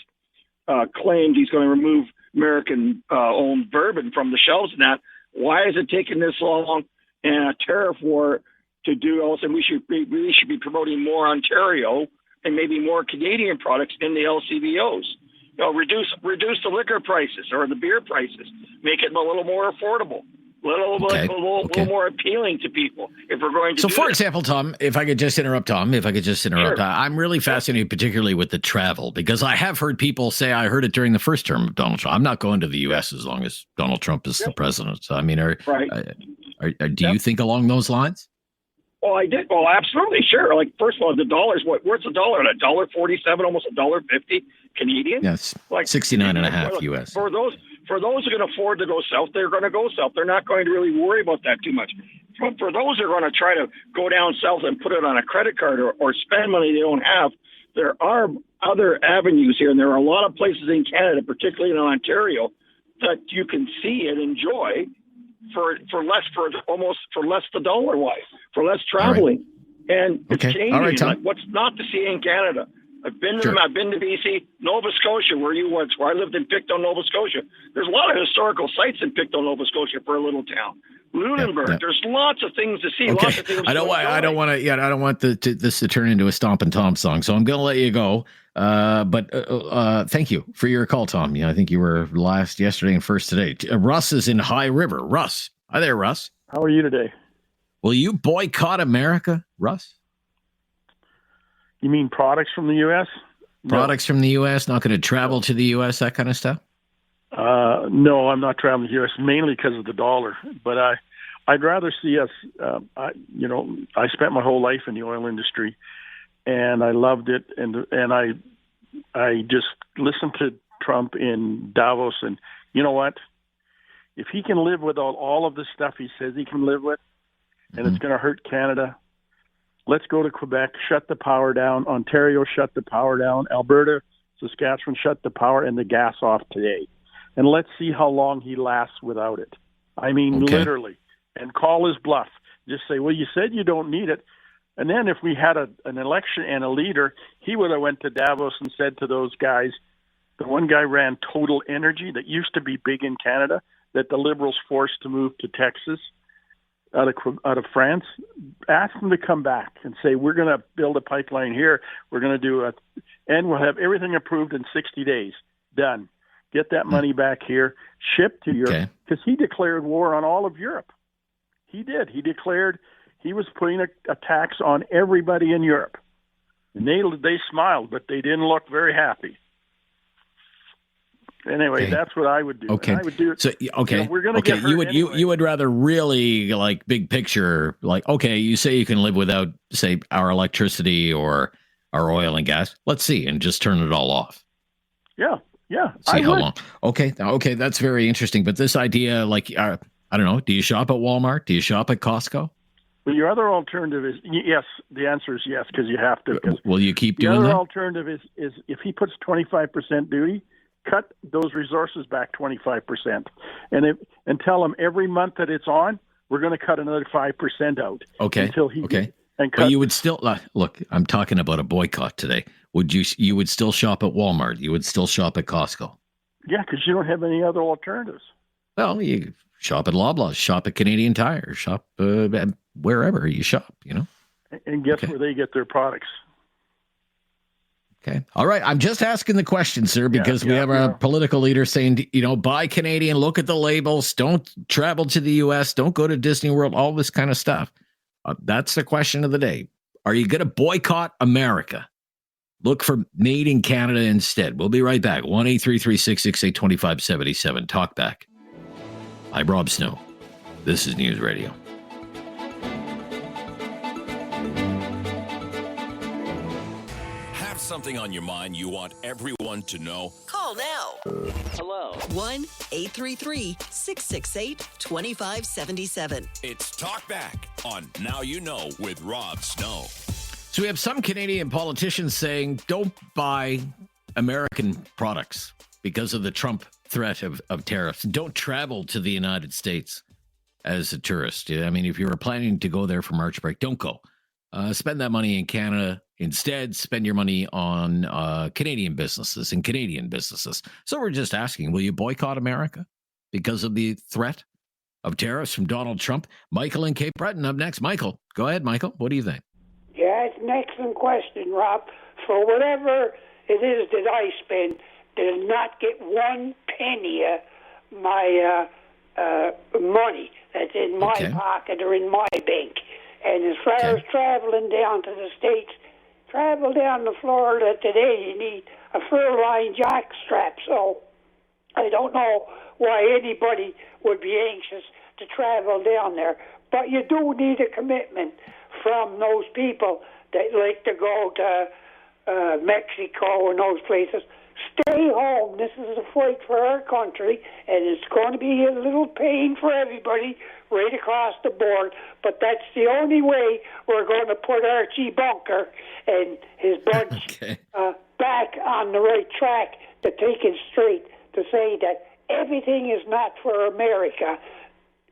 claims he's going to remove American-owned bourbon from the shelves and that, why is it taking this long and a tariff war to do all this? And we should be promoting more Ontario and maybe more Canadian products in the LCBOs. Reduce the liquor prices or the beer prices. Make it a little more affordable, a little more appealing to people. If we're going to. So, for example, Tom, if I could just interrupt, Sure. I'm really fascinated, particularly with the travel, because I have heard people say, I heard it during the first term of Donald Trump, I'm not going to the U.S. as long as Donald Trump is the president. So, I mean, do you think along those lines? Well, I did. Well, absolutely, sure. Like, first of all, the dollar's where's the dollar at? $1.47, almost $1.50 Canadian. Yes, like 69.5 US. For those who can afford to go south, they're going to go south. They're not going to really worry about that too much. But for those who are going to try to go down south and put it on a credit card or spend money they don't have, there are other avenues here, and there are a lot of places in Canada, particularly in Ontario, that you can see and enjoy. For less the dollar wise, for less traveling, and it's changing. All right, like, what's not to see in Canada? I've been to BC, Nova Scotia, where I lived in Pictou, Nova Scotia. There's a lot of historical sites in Pictou, Nova Scotia for a little town. Lunenburg, there's lots of things to see. Okay. Lots of things I don't want this to turn into a Stomp and Tom song, so I'm going to let you go. But thank you for your call, Tom. I think you were last yesterday and first today. Russ is in High River. Russ. Hi there, Russ. How are you today? Will you boycott America, Russ? You mean products from the U.S.? Products from the U.S., not going to travel to the U.S., that kind of stuff? No, I'm not traveling to the U.S., mainly because of the dollar. But I'd rather see us, I spent my whole life in the oil industry, and I loved it. And I just listened to Trump in Davos, and you know what? If he can live with all of the stuff he says he can live with, and it's going to hurt Canada, Let's go to Quebec, shut the power down. Ontario, shut the power down. Alberta, Saskatchewan, shut the power and the gas off today. And let's see how long he lasts without it. I mean, literally. And call his bluff. Just say, well, you said you don't need it. And then if we had an election and a leader, he would have went to Davos and said to those guys, the one guy ran Total Energy that used to be big in Canada, that the Liberals forced to move to Texas out of France. Ask them to come back and say, we're going to build a pipeline here. We're going to and we'll have everything approved in 60 days. Done. Get that money back here, shipped to Europe. Because he declared war on all of Europe. He did. He declared he was putting a tax on everybody in Europe. And they smiled, but they didn't look very happy. Anyway, that's what I would do. Okay. And I would do it. So we're going to get hurt you would rather really like big picture, like, okay, you say you can live without, say, our electricity or our oil and gas. Let's see, and just turn it all off. Yeah. See how long. Okay, that's very interesting. But this idea, like, I don't know, do you shop at Walmart? Do you shop at Costco? Well, your other alternative is yes. The answer is yes, because you have to. Will you keep doing that? The other alternative is if he puts 25% duty, cut those resources back 25%, and tell him every month that it's on, we're going to cut another 5% out. Okay. Until he but you would still look. I'm talking about a boycott today. Would you would still shop at Walmart? You would still shop at Costco? Yeah, because you don't have any other alternatives. Well, you shop at Loblaws, shop at Canadian Tire, shop wherever you shop. And guess where they get their products? Okay. All right. I'm just asking the question, sir, because we have a political leader saying, buy Canadian, look at the labels, don't travel to the U.S., don't go to Disney World, all this kind of stuff. That's the question of the day. Are you going to boycott America? Look for Made in Canada instead. We'll be right back. 1-833-668-2577. Talk back. I'm Rob Snow. This is News Radio. Something on your mind you want everyone to know? Call now. Hello. 1-833-668-2577. It's Talk Back on Now You Know with Rob Snow. So we have some Canadian politicians saying don't buy American products because of the Trump threat of tariffs. Don't travel to the United States as a tourist. I mean, if you were planning to go there for March break, don't go. Spend that money in Canada. Instead, spend your money on Canadian businesses and Canadian businesses. So we're just asking, will you boycott America because of the threat of tariffs from Donald Trump? Michael in Cape Breton up next. Michael, go ahead, Michael. What do you think? Yeah, it's an excellent question, Rob. For whatever it is that I spend, does not get one penny of my money that's in my pocket or in my bank. And as far as traveling down to the States, travel down to Florida today, you need a fur-lined jockstrap. So I don't know why anybody would be anxious to travel down there. But you do need a commitment from those people that like to go to Mexico and those places. Stay home. This is a fight for our country, and it's going to be a little pain for everybody right across the board, but that's the only way we're going to put Archie Bunker and his bunch back on the right track to take it straight, to say that everything is not for America.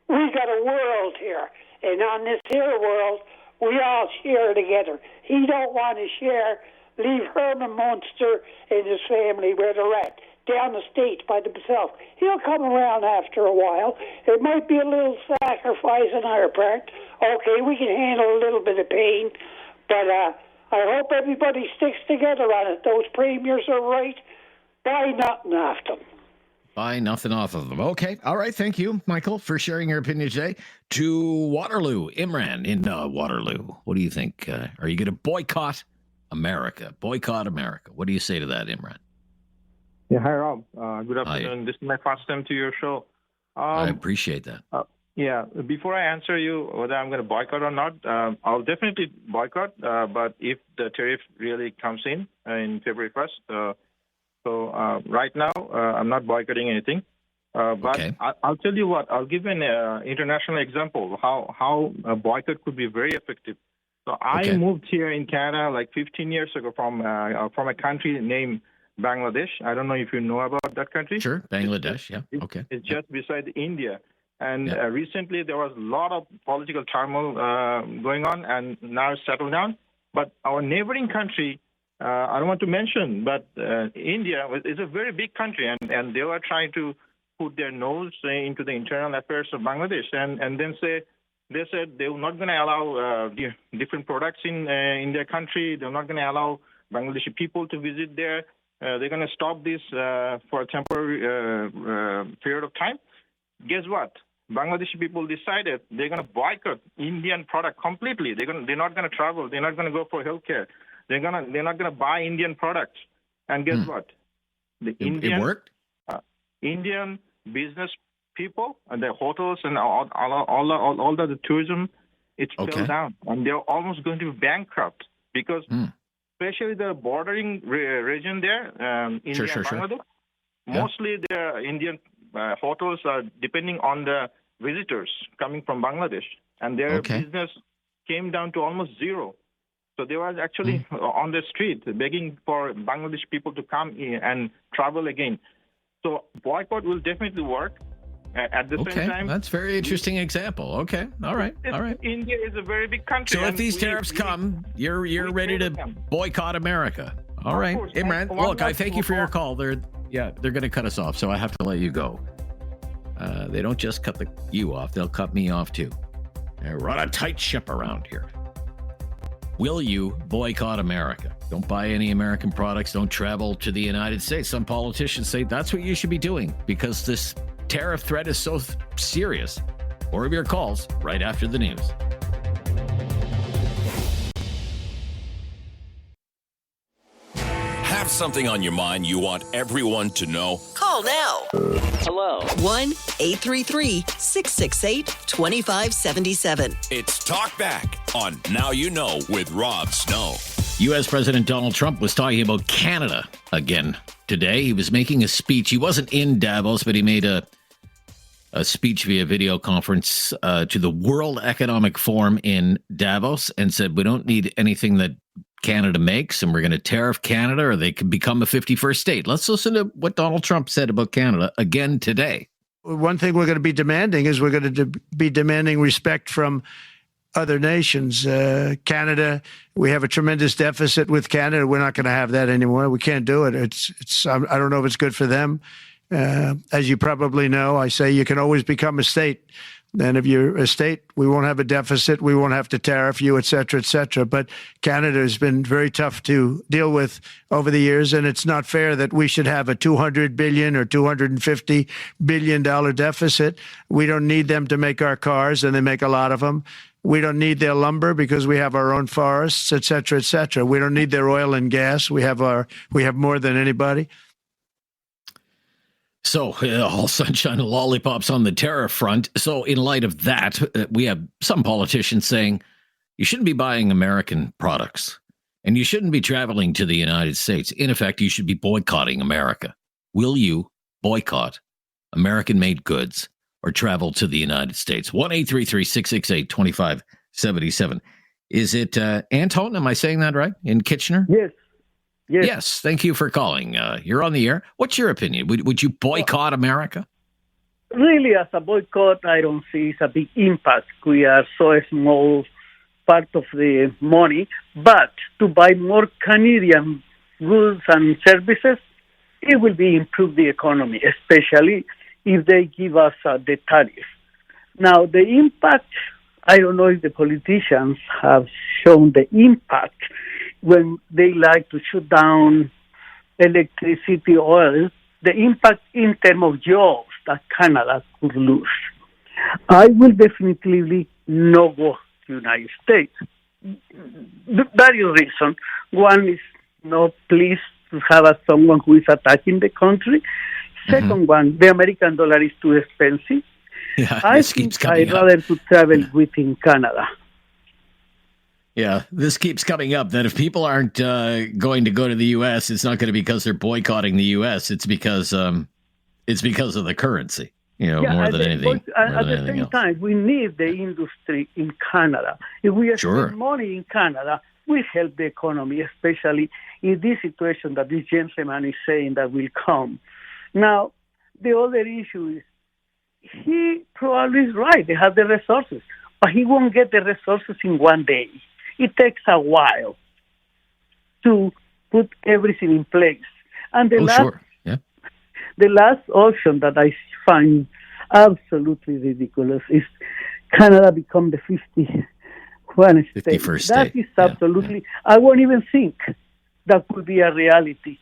We got a world here, and on this here world, we all share together. He don't want to share. Leave Herman Munster and his family where they're at, down the States by themselves. He'll come around after a while. It might be a little sacrifice on our part. Okay, we can handle a little bit of pain, but I hope everybody sticks together on it. Those premiers are right. Buy nothing off them. Buy nothing off of them. Okay. All right. Thank you, Michael, for sharing your opinion today. To Waterloo, Imran in Waterloo. What do you think? Are you going to boycott America? Boycott America. What do you say to that, Imran? Yeah, hi, Rob. Good afternoon. Hi. This is my first time to your show. I appreciate that. Yeah, before I answer you whether I'm going to boycott or not, I'll definitely boycott, but if the tariff really comes in February 1st, right now, I'm not boycotting anything. But I'll tell you what, I'll give an international example of how a boycott could be very effective. So I Okay. moved here in Canada like 15 years ago from a country named Bangladesh. I don't know if you know about that country. Sure, Bangladesh. Yeah. Okay. It's just beside India. And Yeah. recently there was a lot of political turmoil going on, and now it's settled down. But our neighboring country, I don't want to mention, but India is a very big country, and they were trying to put their nose into the internal affairs of Bangladesh, and then they said they were not going to allow different products in their country. They're not going to allow Bangladeshi people to visit there. They're going to stop this for a temporary period of time. Guess what? Bangladeshi people decided they're going to boycott Indian product completely. They're not going to travel. They're not going to go for healthcare. They're not going to buy Indian products. And guess what? The It worked? Indian business people and the hotels and all the tourism, it fell down, and they're almost going to be bankrupt because, especially the bordering region there, India and Bangladesh, mostly the Indian hotels are depending on the visitors coming from Bangladesh, and their business came down to almost zero. So they were actually on the street begging for Bangladesh people to come in and travel again. So boycott will definitely work. At the same time, that's a very interesting example. Okay, all right. India is a very big country. So if these tariffs come, you're ready to boycott America. All right, Imran. Look, I thank you for your call. They're going to cut us off, so I have to let you go. They don't just cut you off; they'll cut me off too. We're on a tight ship around here. Will you boycott America? Don't buy any American products. Don't travel to the United States. Some politicians say that's what you should be doing because this tariff threat is so serious. More of your calls right after the news. Have something on your mind you want everyone to know? Call now. Hello. 1-833-668-2577. It's Talk Back on Now You Know with Rob Snow. U.S. President Donald Trump was talking about Canada again today. He was making a speech. He wasn't in Davos, but he made a speech via video conference to the World Economic Forum in Davos and said, we don't need anything that Canada makes, and we're going to tariff Canada or they could become a 51st state. Let's listen to what Donald Trump said about Canada again today. One thing we're going to be demanding is we're going to be demanding respect from other nations. Canada, we have a tremendous deficit with Canada. We're not going to have that anymore. We can't do it. It's. I don't know if it's good for them. As you probably know, I say you can always become a state. And if you're a state, we won't have a deficit. We won't have to tariff you, et cetera, et cetera. But Canada has been very tough to deal with over the years. And it's not fair that we should have a $200 billion or $250 billion deficit. We don't need them to make our cars, and they make a lot of them. We don't need their lumber because we have our own forests, et cetera, et cetera. We don't need their oil and gas. We have more than anybody. So all sunshine and lollipops on the tariff front. So in light of that, we have some politicians saying you shouldn't be buying American products and you shouldn't be traveling to the United States. In effect, you should be boycotting America. Will you boycott American-made goods or travel to the United States? 1-833-668-2577. Is it Anton? Am I saying that right? In Kitchener? Yes. Yes. Thank you for calling. You're on the air. What's your opinion? Would you boycott America? Really, as a boycott, I don't see it's a big impact. We are so small part of the money. But to buy more Canadian goods and services, it will be improve the economy, especially if they give us the tariff. Now, the impact, I don't know if the politicians have shown the impact when they like to shut down electricity, oil, the impact in terms of jobs that Canada could lose. I will definitely not go to the United States. Various reasons. One is not pleased to have someone who is attacking the country. Second one, the American dollar is too expensive. Yeah, I think I'd rather to travel within Canada. Yeah, this keeps coming up that if people aren't going to go to the U.S., it's not going to be because they're boycotting the U.S. It's because of the currency. more than anything. At the same time, we need the industry in Canada. If we spend money in Canada, we help the economy, especially in this situation that this gentleman is saying that will come. Now, the other issue is he probably is right. They have the resources, but he won't get the resources in one day. It takes a while to put everything in place. And the last option that I find absolutely ridiculous is Canada become the 51st state. That is absolutely, I won't even think that could be a reality.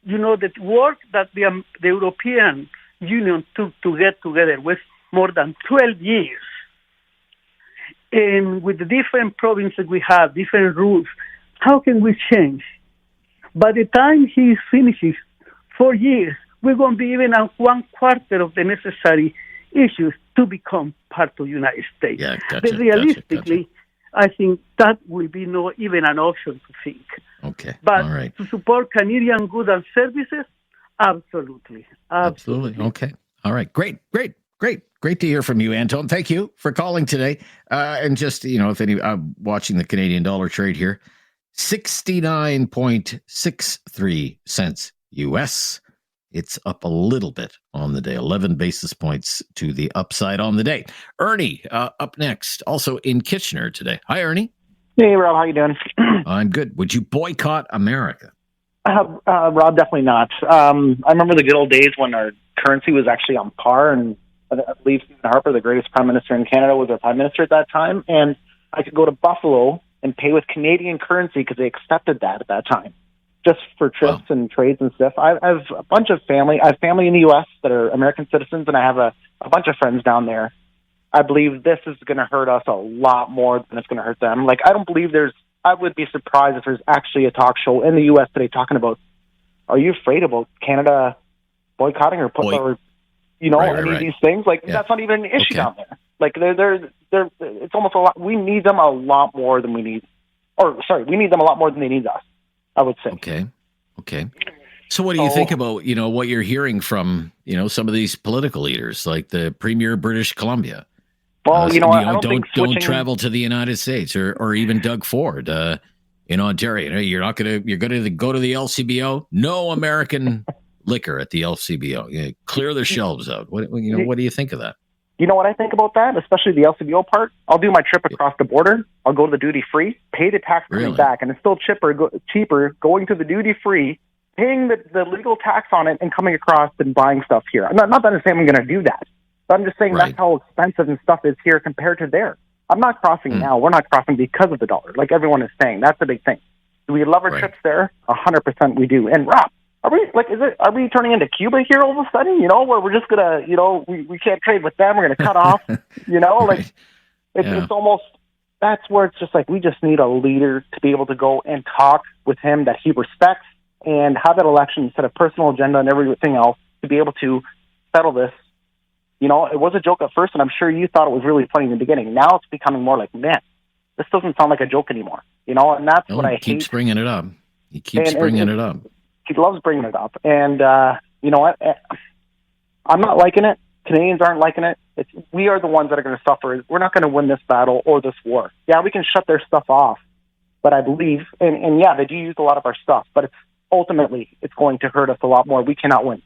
The work that the European Union took to get together was more than 12 years. And with the different provinces we have, different rules, how can we change? By the time he finishes 4 years, we're going to be even at 1/4 of the necessary issues to become part of the United States. Yeah, but realistically, I think that will be not even an option to think. Okay. But all right. to support Canadian goods and services, absolutely. Okay. All right. Great to hear from you, Anton. Thank you for calling today. And just, if any, watching the Canadian dollar trade here, 69.63 cents US. It's up a little bit on the day, 11 basis points to the upside on the day. Ernie, up next, also in Kitchener today. Hi, Ernie. Hey, Rob, how you doing? I'm good. Would you boycott America? Rob, definitely not. I remember the good old days when our currency was actually on par, and I believe Stephen Harper, the greatest prime minister in Canada, was our prime minister at that time, and I could go to Buffalo and pay with Canadian currency because they accepted that at that time, just for trips and trades and stuff. I have a bunch of family. I have family in the U.S. that are American citizens, and I have a bunch of friends down there. I believe this is going to hurt us a lot more than it's going to hurt them. Like, I don't believe I would be surprised if there's actually a talk show in the U.S. today talking about, are you afraid about Canada boycotting or any of these things? Like, that's not even an issue down there. Like, it's almost a lot. We need them a lot more than we need, we need them a lot more than they need us, I would say. Okay. So what do you think about, what you're hearing from, some of these political leaders, like the Premier of British Columbia? Well, I don't travel to the United States, or even Doug Ford in Ontario. You're going to go to the LCBO. No American liquor at the LCBO. Clear their shelves out. What do you think of that? You know what I think about that, especially the LCBO part? I'll do my trip across the border. I'll go to the duty free, pay the tax coming back, and it's still cheaper going to the duty free, paying the legal tax on it, and coming across and buying stuff here. Not that I'm saying I'm going to do that, but I'm just saying that's how expensive and stuff is here compared to there. I'm not crossing now. We're not crossing because of the dollar, like everyone is saying. That's the big thing. Do we love our trips there? 100% we do. And Rob, are we turning into Cuba here all of a sudden? Where we're just gonna, we can't trade with them. We're gonna cut off. It's almost, that's where it's just like we just need a leader to be able to go and talk with him that he respects and have that election instead of personal agenda and everything else to be able to settle this. It was a joke at first, and I'm sure you thought it was really funny in the beginning. Now it's becoming more like, man, this doesn't sound like a joke anymore. And that's what I hate. He keeps bringing it up. He keeps bringing it up. He loves bringing it up. And you know what? I'm not liking it. Canadians aren't liking it. We are the ones that are going to suffer. We're not going to win this battle or this war. Yeah, we can shut their stuff off, but I believe, and yeah, they do use a lot of our stuff, but ultimately it's going to hurt us a lot more. We cannot win.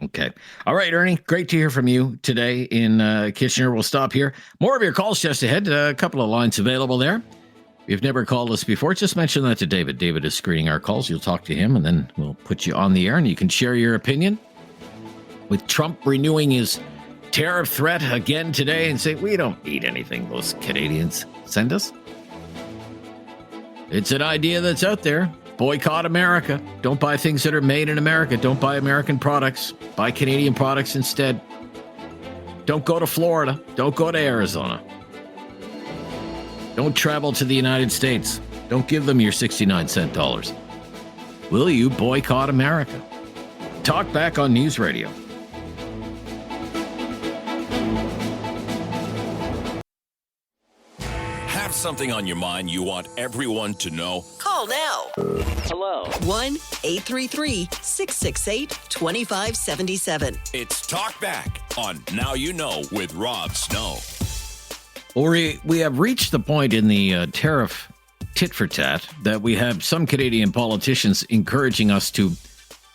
Okay. All right, Ernie, great to hear from you today in Kitchener. We'll stop here. More of your calls just ahead. A couple of lines available there. If you've never called us before, just mention that to David. David is screening our calls. You'll talk to him, and then we'll put you on the air, and you can share your opinion. With Trump renewing his tariff threat again today and say, we don't need anything those Canadians send us. It's an idea that's out there. Boycott America. Don't buy things that are made in America. Don't buy American products. Buy Canadian products instead. Don't go to Florida. Don't go to Arizona. Don't travel to the United States. Don't give them your 69-cent dollars. Will you boycott America? Talk back on News Radio. Have something on your mind you want everyone to know? Call now. Hello. 1-833-668-2577. It's Talk Back on Now You Know with Rob Snow. We have reached the point in the tariff tit for tat that we have some Canadian politicians encouraging us to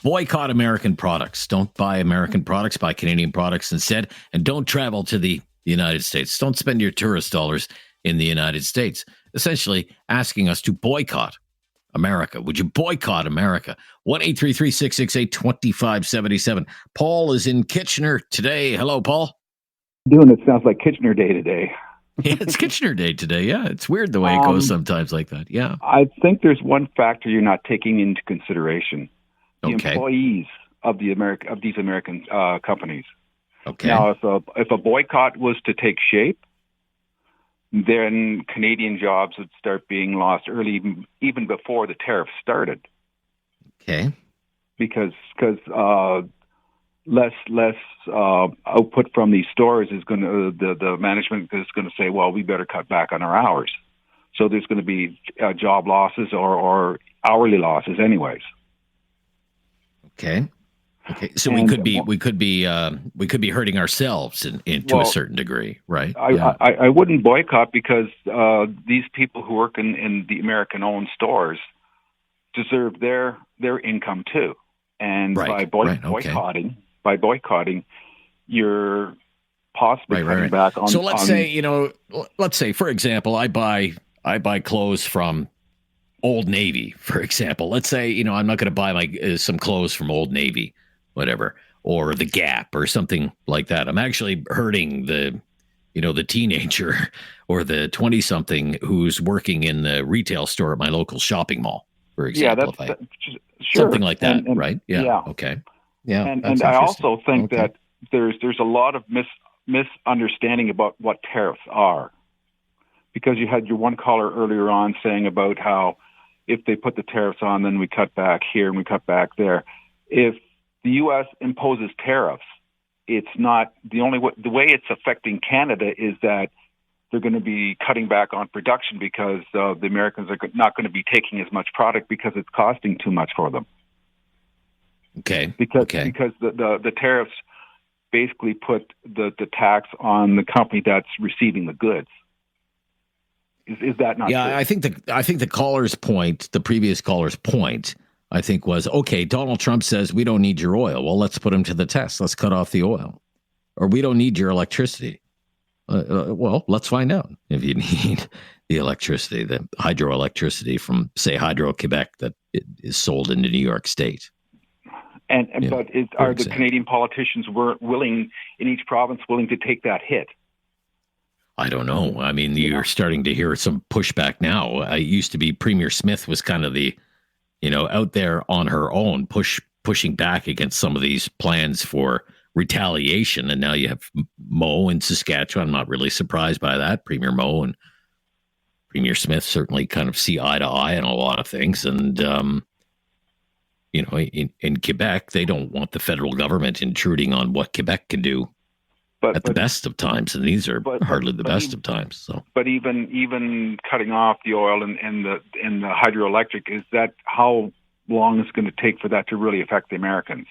boycott American products. Don't buy American products, buy Canadian products instead, and don't travel to the United States. Don't spend your tourist dollars in the United States. Essentially asking us to boycott America. Would you boycott America? 1-833-668-2577. Paul is in Kitchener today. Hello, Paul. Doing it sounds like Kitchener Day today. Yeah, it's Kitchener Day today. Yeah, it's weird the way it goes sometimes like that. Yeah. I think there's one factor you're not taking into consideration. The Okay. employees of these American companies. Okay. Now, if a boycott was to take shape, then Canadian jobs would start being lost early, even before the tariffs started. Okay. Because less output from these stores is going to the management is going to say, well, we better cut back on our hours. So there's going to be job losses or hourly losses, anyways. Okay. Okay. So we could be hurting ourselves to a certain degree, right? I wouldn't boycott because these people who work in the American-owned stores deserve their income too, and by boycotting, you're possibly cutting back on. So let's say, for example, I buy clothes from Old Navy, for example. Let's say, I'm not going to buy some clothes from Old Navy, whatever, or the Gap or something like that. I'm actually hurting the teenager or the 20-something who's working in the retail store at my local shopping mall, for example. Sure. Something like that, And- right? yeah. Okay. Yeah. And that's I interesting. also think that there's a lot of misunderstanding about what tariffs are, because you had your one caller earlier on saying about how if they put the tariffs on, then we cut back here and we cut back there. If the U.S. imposes tariffs, it's not the way it's affecting Canada is that they're going to be cutting back on production because the Americans are not going to be taking as much product because it's costing too much for them. Okay. Because the tariffs basically put the tax on the company that's receiving the goods. Is that not? Yeah, true? I think the caller's point, the previous caller's point, I think was, okay, Donald Trump says we don't need your oil. Well, let's put him to the test. Let's cut off the oil. Or we don't need your electricity. Well, let's find out if you need the electricity, the hydroelectricity from, say, Hydro-Quebec that is sold into New York State. Are the Canadian politicians willing in each province to take that hit? I don't know. I mean, you're starting to hear some pushback now. I used to be Premier Smith was kind of the, out there on her own, pushing back against some of these plans for retaliation. And now you have Moe in Saskatchewan. I'm not really surprised by that. Premier Moe and Premier Smith certainly kind of see eye to eye on a lot of things. And, in Quebec, they don't want the federal government intruding on what Quebec can do at the best of times. And these are hardly the best of times. So, But even cutting off the oil and the hydroelectric, is that how long it's going to take for that to really affect the Americans?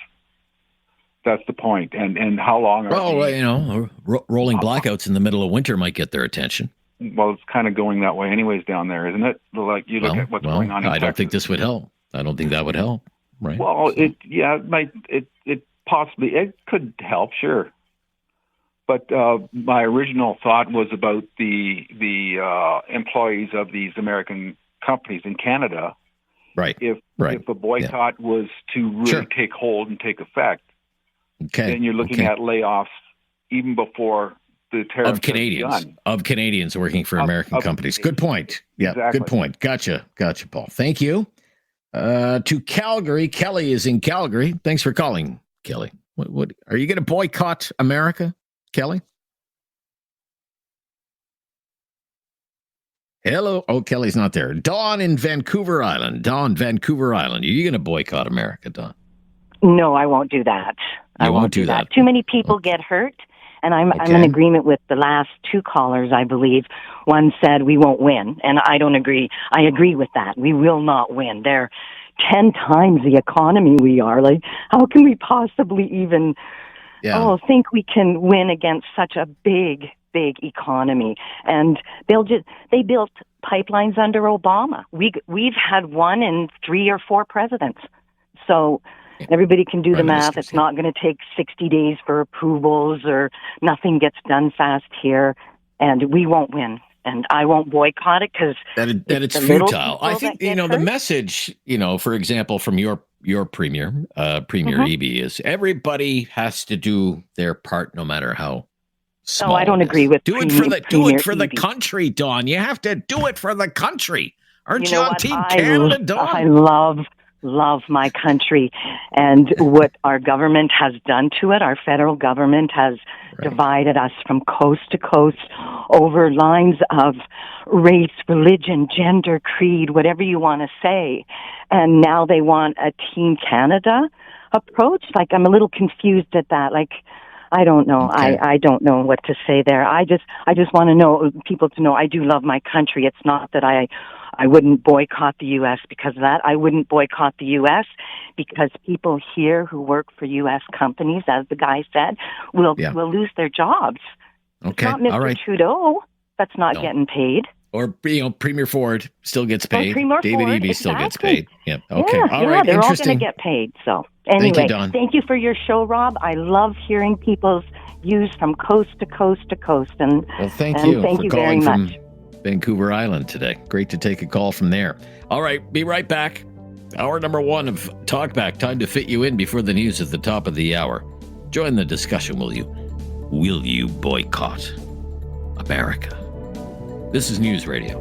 That's the point. And how long are rolling blackouts in the middle of winter might get their attention. Well, it's kind of going that way anyways down there, isn't it? Like you look at what's going on in I don't think this would help. I don't think that would help. Right. Well, it possibly could help, sure. But my original thought was about the employees of these American companies in Canada. Right. If a boycott was to really take hold and take effect, then you're looking at layoffs even before the tariffs of Canadians working for American companies. Good point. Yeah, exactly. Good point. Gotcha, Paul. Thank you. To Calgary, Kelly is in Calgary. Thanks for calling, Kelly. What are you going to boycott America, Kelly? Hello. Oh, Kelly's not there. Dawn in Vancouver Island. Are you going to boycott America, Dawn? No, I won't do that. I won't do that. Too many people get hurt. And I'm in agreement with the last two callers, I believe. One said we won't win, and I don't agree. I agree with that. We will not win. They're 10 times the economy we are. Like, how can we possibly even think we can win against such a big economy? And they built pipelines under Obama. We've had one in 3 or 4 presidents. So everybody can do the math. It's not going to take 60 days for approvals, or nothing gets done fast here, and we won't win. And I won't boycott it because it's futile. I think, the message, for example, from your premier, Premier Eby, is everybody has to do their part no matter how small. No, I don't agree with do it for the country, Dawn. You have to do it for the country. Aren't you on Team Canada, Dawn? I love my country, and what our government has done to it. Our federal government has divided us from coast to coast over lines of race, religion, gender, creed, whatever you want to say. And now they want a Team Canada approach. Like, I'm a little confused at that. Like, I don't know. Okay. I don't know what to say there. I just want to know, people to know, I do love my country. It's not that I wouldn't boycott the U.S. because of that. I wouldn't boycott the U.S. because people here who work for U.S. companies, as the guy said, will lose their jobs. Okay, it's not Mr. all right. Trudeau that's not getting paid. Or, Premier Ford still gets paid. David Eby still gets paid. Yeah. Okay. Yeah, all right. They're all going to get paid. So anyway, thank you for your show, Rob. I love hearing people's views from coast to coast to coast. And thank you for calling very much. From Vancouver Island today. Great to take a call from there. All right. Be right back. Hour number 1 of Talkback. Time to fit you in before the news at the top of the hour. Join the discussion, will you? Will you boycott America? This is News Radio.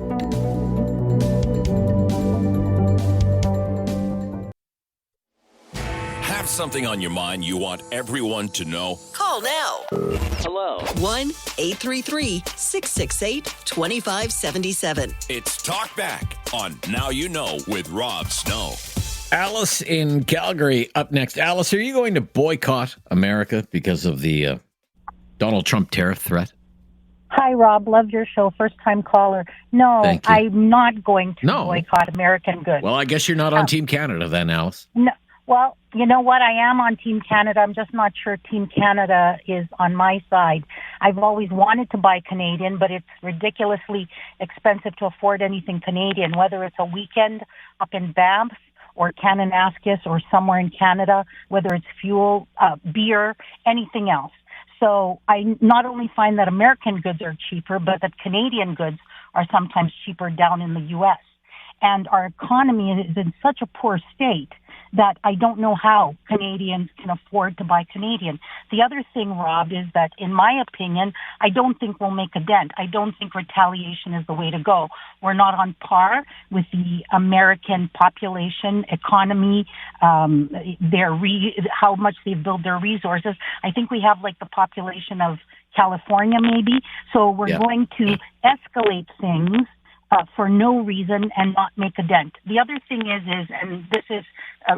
Have something on your mind you want everyone to know? Call now. Hello. 1-833-668-2577. It's Talkback on Now You Know with Rob Snow. Alice in Calgary up next. Alice, are you going to boycott America because of the Donald Trump tariff threat? Hi, Rob. Love your show. First-time caller. No, I'm not going to boycott American goods. Well, I guess you're not on Team Canada then, Alice. No. Well, you know what? I am on Team Canada. I'm just not sure Team Canada is on my side. I've always wanted to buy Canadian, but it's ridiculously expensive to afford anything Canadian, whether it's a weekend up in Banff or Kananaskis or somewhere in Canada, whether it's fuel, beer, anything else. So I not only find that American goods are cheaper, but that Canadian goods are sometimes cheaper down in the U.S. And our economy is in such a poor state that I don't know how Canadians can afford to buy Canadian. The other thing, Rob, is that in my opinion, I don't think we'll make a dent. I don't think retaliation is the way to go. We're not on par with the American population, economy, how much they've built their resources. I think we have like the population of California maybe. So we're going to escalate things for no reason and not make a dent. The other thing is and this is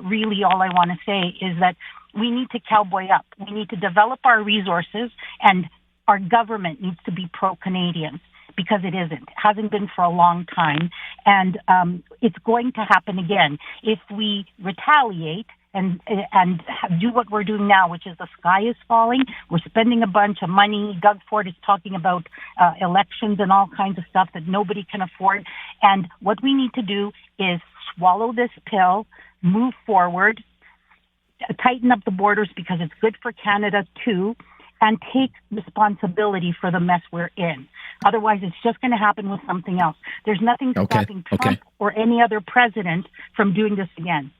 really all I want to say, is that we need to cowboy up. We need to develop our resources, and our government needs to be pro-Canadian, because it isn't. It hasn't been for a long time, and it's going to happen again. If we retaliate and do what we're doing now, which is the sky is falling. We're spending a bunch of money. Doug Ford is talking about elections and all kinds of stuff that nobody can afford. And what we need to do is swallow this pill, move forward, tighten up the borders because it's good for Canada too, and take responsibility for the mess we're in. Otherwise, it's just going to happen with something else. There's nothing stopping Trump or any other president from doing this again.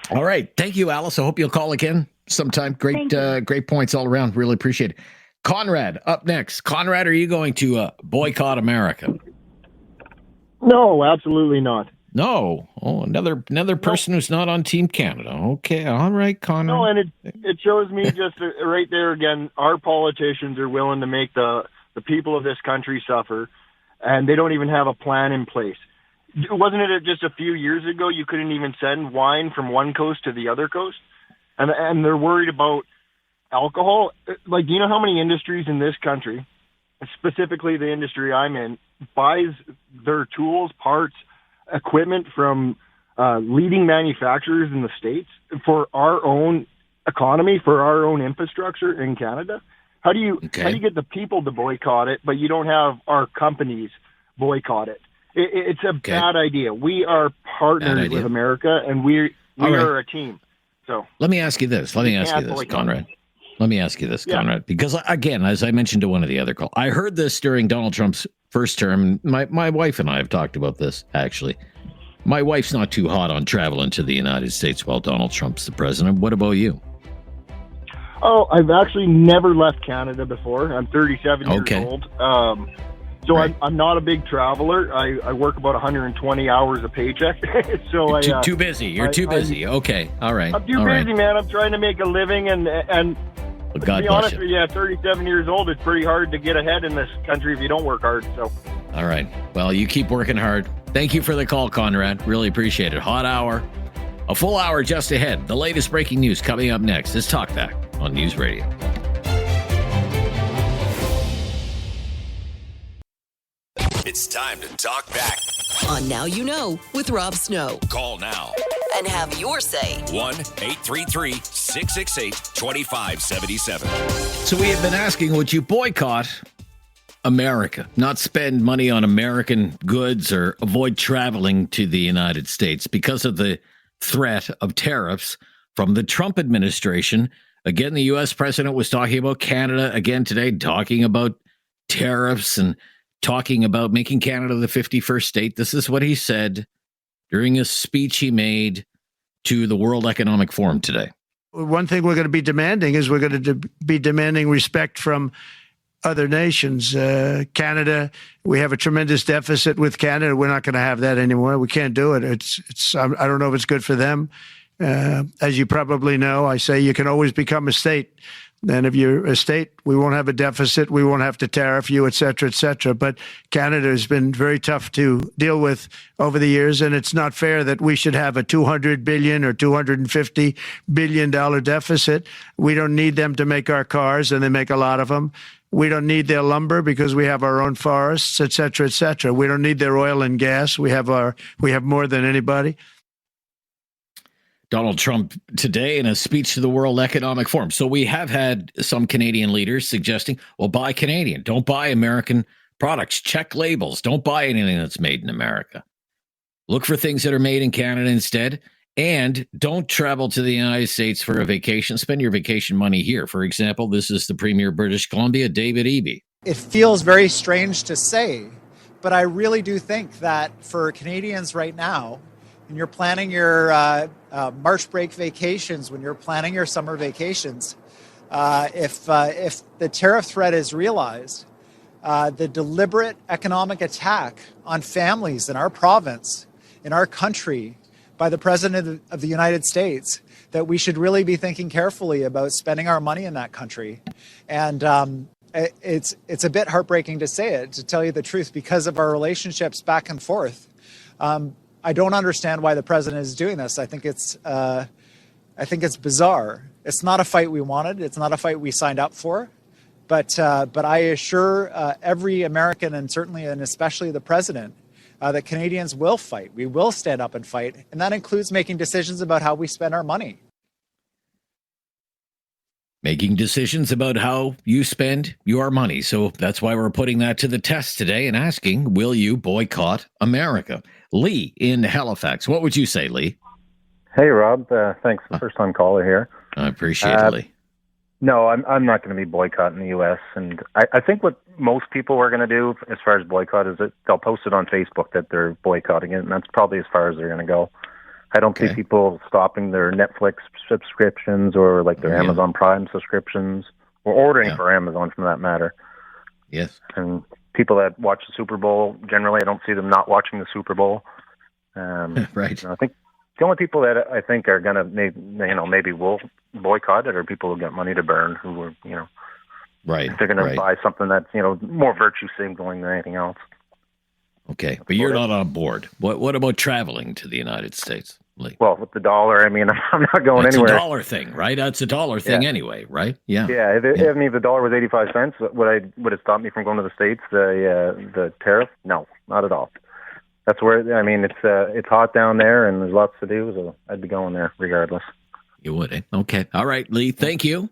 All right. Thank you, Alice. I hope you'll call again sometime. Great points all around. Really appreciate it. Conrad, up next. Conrad, are you going to boycott America? No, absolutely not. No. Oh, another person who's not on Team Canada. Okay. All right, Conrad. No, and it shows me just right there again, our politicians are willing to make the people of this country suffer, and they don't even have a plan in place. Wasn't it just a few years ago you couldn't even send wine from one coast to the other coast? And they're worried about alcohol, like, do you know how many industries in this country, specifically the industry I'm in, buys their tools, parts, equipment from leading manufacturers in the States for our own economy, for our own infrastructure in Canada? How do you get the people to boycott it, but you don't have our companies boycott it? It's a bad idea. We are partners with America, and we are a team. So let me ask you this. Conrad. Let me ask you this, Conrad, because again, as I mentioned to one of the other calls, I heard this during Donald Trump's first term. My wife and I have talked about this, actually. My wife's not too hot on traveling to the United States while Donald Trump's the president. What about you? Oh, I've actually never left Canada before. I'm 37 years old. So I'm not a big traveler. I work about 120 hours a paycheck. So You're too busy. You're too busy. Okay. All right. I'm too busy, man. I'm trying to make a living, and well, to be honest with you, at 37 years old, it's pretty hard to get ahead in this country if you don't work hard. So. All right. Well, you keep working hard. Thank you for the call, Conrad. Really appreciate it. Hot hour. A full hour just ahead. The latest breaking news coming up next. It's Talk Back on News Radio. It's time to talk back. On Now You Know with Rob Snow. Call now. And have your say. 1-833-668-2577. So we have been asking, would you boycott America, not spend money on American goods or avoid traveling to the United States because of the threat of tariffs from the Trump administration? Again, the U.S. president was talking about Canada again today, talking about tariffs and talking about making Canada the 51st state. This is what he said during a speech he made to the World Economic Forum today. One thing we're going to be demanding is we're going to be demanding respect from other nations. Canada, we have a tremendous deficit with Canada. We're not going to have that anymore. We can't do it. I don't know if it's good for them. As you probably know, I say you can always become a state. And if you're a state, we won't have a deficit. We won't have to tariff you, et cetera, et cetera. But Canada has been very tough to deal with over the years. And it's not fair that we should have a $200 billion or $250 billion deficit. We don't need them to make our cars, and they make a lot of them. We don't need their lumber because we have our own forests, et cetera, et cetera. We don't need their oil and gas. We have more than anybody. Donald Trump today in a speech to the World Economic Forum. So we have had some Canadian leaders suggesting, well, buy Canadian. Don't buy American products. Check labels. Don't buy anything that's made in America. Look for things that are made in Canada instead. And don't travel to the United States for a vacation. Spend your vacation money here. For example, this is the Premier of British Columbia, David Eby. It feels very strange to say, but I really do think that for Canadians right now, when you're planning your March break vacations, when you're planning your summer vacations, if the tariff threat is realized, the deliberate economic attack on families in our province, in our country, by the President of the United States, that we should really be thinking carefully about spending our money in that country. And it's a bit heartbreaking to say it, to tell you the truth, because of our relationships back and forth. I don't understand why the president is doing this. I think it's bizarre. It's not a fight we wanted. It's not a fight we signed up for. But I assure every American, and certainly and especially the president, that Canadians will fight. We will stand up and fight, and that includes making decisions about how we spend our money. Making decisions about how you spend your money. So that's why we're putting that to the test today and asking, will you boycott America? Lee in Halifax. What would you say, Lee? Hey, Rob. Thanks. First-time caller here. I appreciate it, Lee. No, I'm not going to be boycotting the U.S. And I think what most people are going to do as far as boycott is that they'll post it on Facebook that they're boycotting it, and that's probably as far as they're going to go. I don't see people stopping their Netflix subscriptions or like their Amazon Prime subscriptions or ordering for Amazon, for that matter. Yes. And people that watch the Super Bowl, generally, I don't see them not watching the Super Bowl. Right. I think the only people that I think are going to maybe will boycott it are people who get money to burn, who are, right. They're going to buy something that's, more virtue signaling than anything else. Okay, but you're not on board. What about traveling to the United States? Well, with the dollar, I mean, I'm not going That's anywhere. a dollar thing, right? That's a dollar thing anyway, right? Yeah. Yeah, if the dollar was 85 cents, would it stop me from going to the States? The tariff? No, not at all. That's where, I mean, it's hot down there and there's lots to do, so I'd be going there regardless. You would, eh? Okay. All right, Lee, thank you.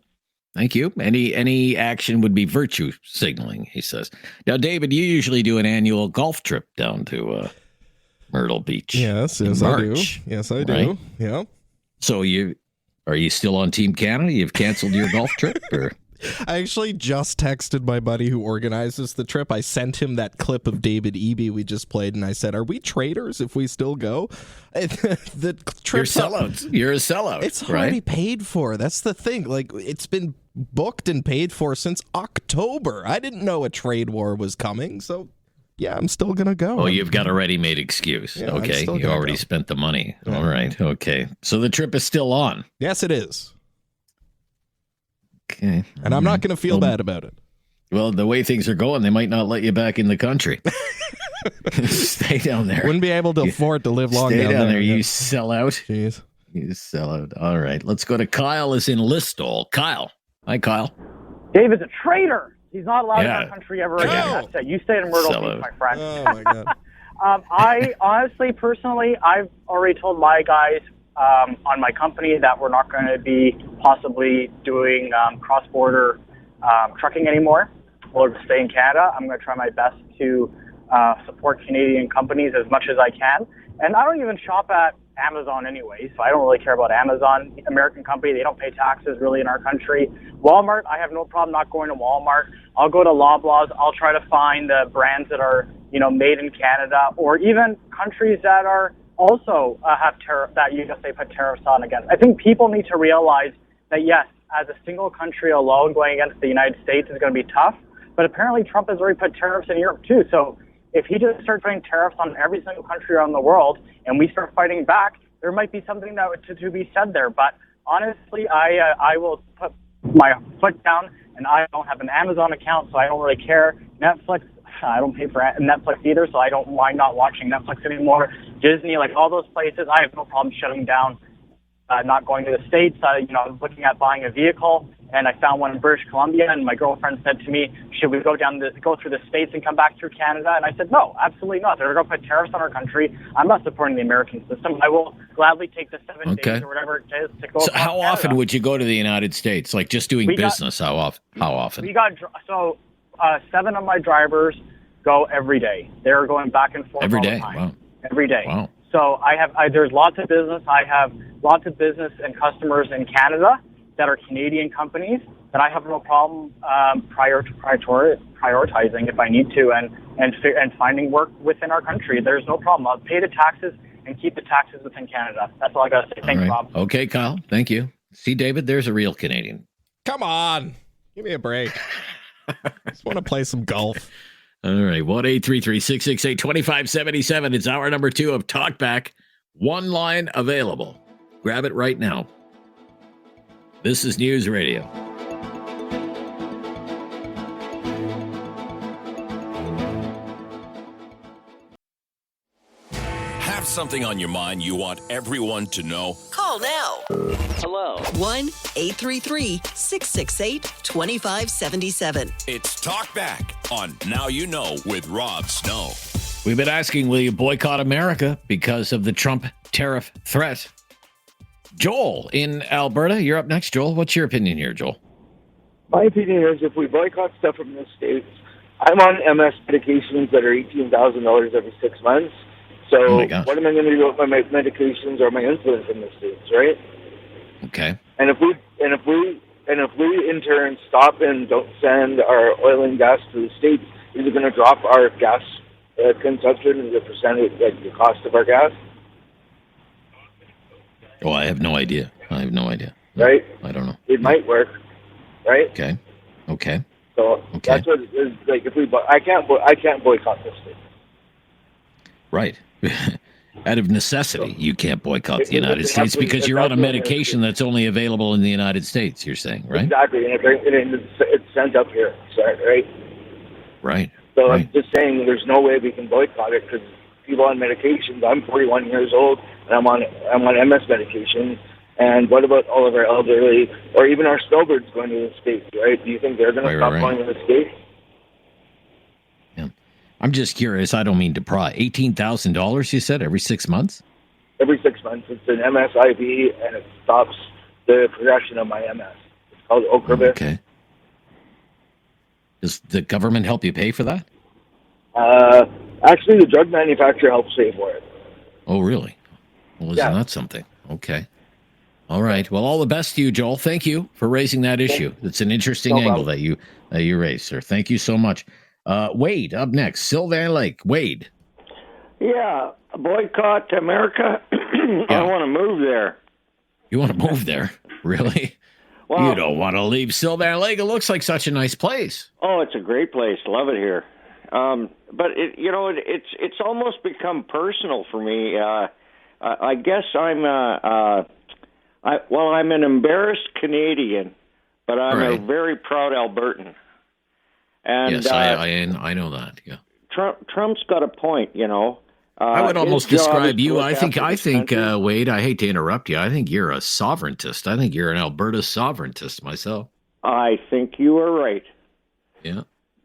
Thank you. Any action would be virtue signaling, he says. Now, David, you usually do an annual golf trip down to Myrtle Beach. Yes, I do. Yes, I do. Right? Yeah. So are you still on Team Canada? You've canceled your golf trip? Or? I actually just texted my buddy who organizes the trip. I sent him that clip of David Eby we just played, and I said, "Are we traitors if we still go?" The trip's You're sellouts. You're a sellout. It's already paid for. That's the thing. Like, it's been booked and paid for since October. I didn't know a trade war was coming, so yeah, I'm still gonna go. Oh, you've got a ready-made excuse. Yeah, okay, you already spent the money. Yeah. All right. Okay, so the trip is still on. Yes, it is. Okay. And I'm not going to feel bad about it. Well, the way things are going, they might not let you back in the country. Stay down there. Wouldn't be able to afford to live long Stay down there. Yeah. You sell out. Jeez. You sell out. All right. Let's go to Kyle is in Listowel. Kyle. Hi, Kyle. David's a traitor. He's not allowed in Yeah. our country ever again. That's it. You stay in Myrtle Sell Beach, out. my friend. Oh, my God. I honestly, personally, I've already told my guys on my company that we're not going to be possibly doing cross-border trucking anymore. We'll just stay in Canada. I'm going to try my best to support Canadian companies as much as I can. And I don't even shop at Amazon anyway, so I don't really care about Amazon. American company, they don't pay taxes really in our country. Walmart, I have no problem not going to Walmart. I'll go to Loblaws. I'll try to find the brands that are, made in Canada, or even countries that are also have that USA put tariffs on against. I think people need to realize that, yes, as a single country alone, going against the United States is going to be tough, but apparently Trump has already put tariffs in Europe too. So if he just starts putting tariffs on every single country around the world and we start fighting back, there might be something that to be said there. But honestly, I will put my foot down, and I don't have an Amazon account, so I don't really care. Netflix, I don't pay for Netflix either, so I don't mind not watching Netflix anymore. Disney, like all those places, I have no problem shutting down, not going to the States. I was looking at buying a vehicle, and I found one in British Columbia, and my girlfriend said to me, should we go through the States and come back through Canada? And I said, no, absolutely not. They're going to put tariffs on our country. I'm not supporting the American system. I will gladly take the 7 days or whatever it is to go. So how Canada. often would you go to the United States? Like just doing business? How often? We got 7 of my drivers go every day. They're going back and forth Every all day? the time. Wow. Every day. Wow. So there's lots of business. I have lots of business and customers in Canada that are Canadian companies that I have no problem prioritizing if I need to and finding work within our country. There's no problem. I'll pay the taxes and keep the taxes within Canada. That's all I got to say. Thanks, All right. Rob. Okay, Kyle. Thank you. See, David, there's a real Canadian. Come on. Give me a break. I just want to play some golf. All right. 1-833-668-2577. It's hour number 2 of Talkback. One line available. Grab it right now. This is News Radio. Have something on your mind you want everyone to know? Call now. Hello. 1-833-668-2577. It's Talk Back on Now You Know with Rob Snow. We've been asking, will you boycott America because of the Trump tariff threat? Joel in Alberta, you're up next. Joel, what's your opinion here, Joel? My opinion is if we boycott stuff from the States, I'm on MS medications that are $18,000 every 6 months. So what am I going to do with my medications or my insulin from the States, right? Okay. And if we in turn stop and don't send our oil and gas to the States, is it going to drop our gas consumption and the percentage, like the cost of our gas? Oh, I have no idea. Right? I don't know. It might work, right? Okay. So that's what it is. Like if I can't boycott this thing. Right. Out of necessity, you can't boycott the United States because you're on a medication that's only available in the United States, you're saying, right? Exactly, and it's sent up here, right? Right. So I'm just saying there's no way we can boycott it because people on medications? I'm 41 years old, and I'm on MS medication. And what about all of our elderly, or even our snowbirds going to the States, right? Do you think they're going to stop going to the States? Yeah. I'm just curious. I don't mean to pry. $18,000, you said, every 6 months? Every 6 months. It's an MS-IV, and it stops the progression of my MS. It's called Ocrevus. Okay. Does the government help you pay for that? Actually, the drug manufacturer helps pay for it. Oh, really? Well, isn't that something? Okay. All right. Well, all the best to you, Joel. Thank you for raising that issue. It's an interesting angle that you raised, sir. Thank you so much. Wade, up next. Sylvan Lake. Wade. Yeah, boycott America. I want to move there. You want to move there? Really? Well, you don't want to leave Sylvan Lake. It looks like such a nice place. Oh, it's a great place. Love it here. But it's almost become personal for me. I guess I'm I'm an embarrassed Canadian, but I'm a very proud Albertan. And yes, I know that. Yeah. Trump's got a point, I would almost describe you. I think, Wade, I hate to interrupt you. I think you're a sovereigntist. I think you're an Alberta sovereigntist myself. I think you are right. Yeah.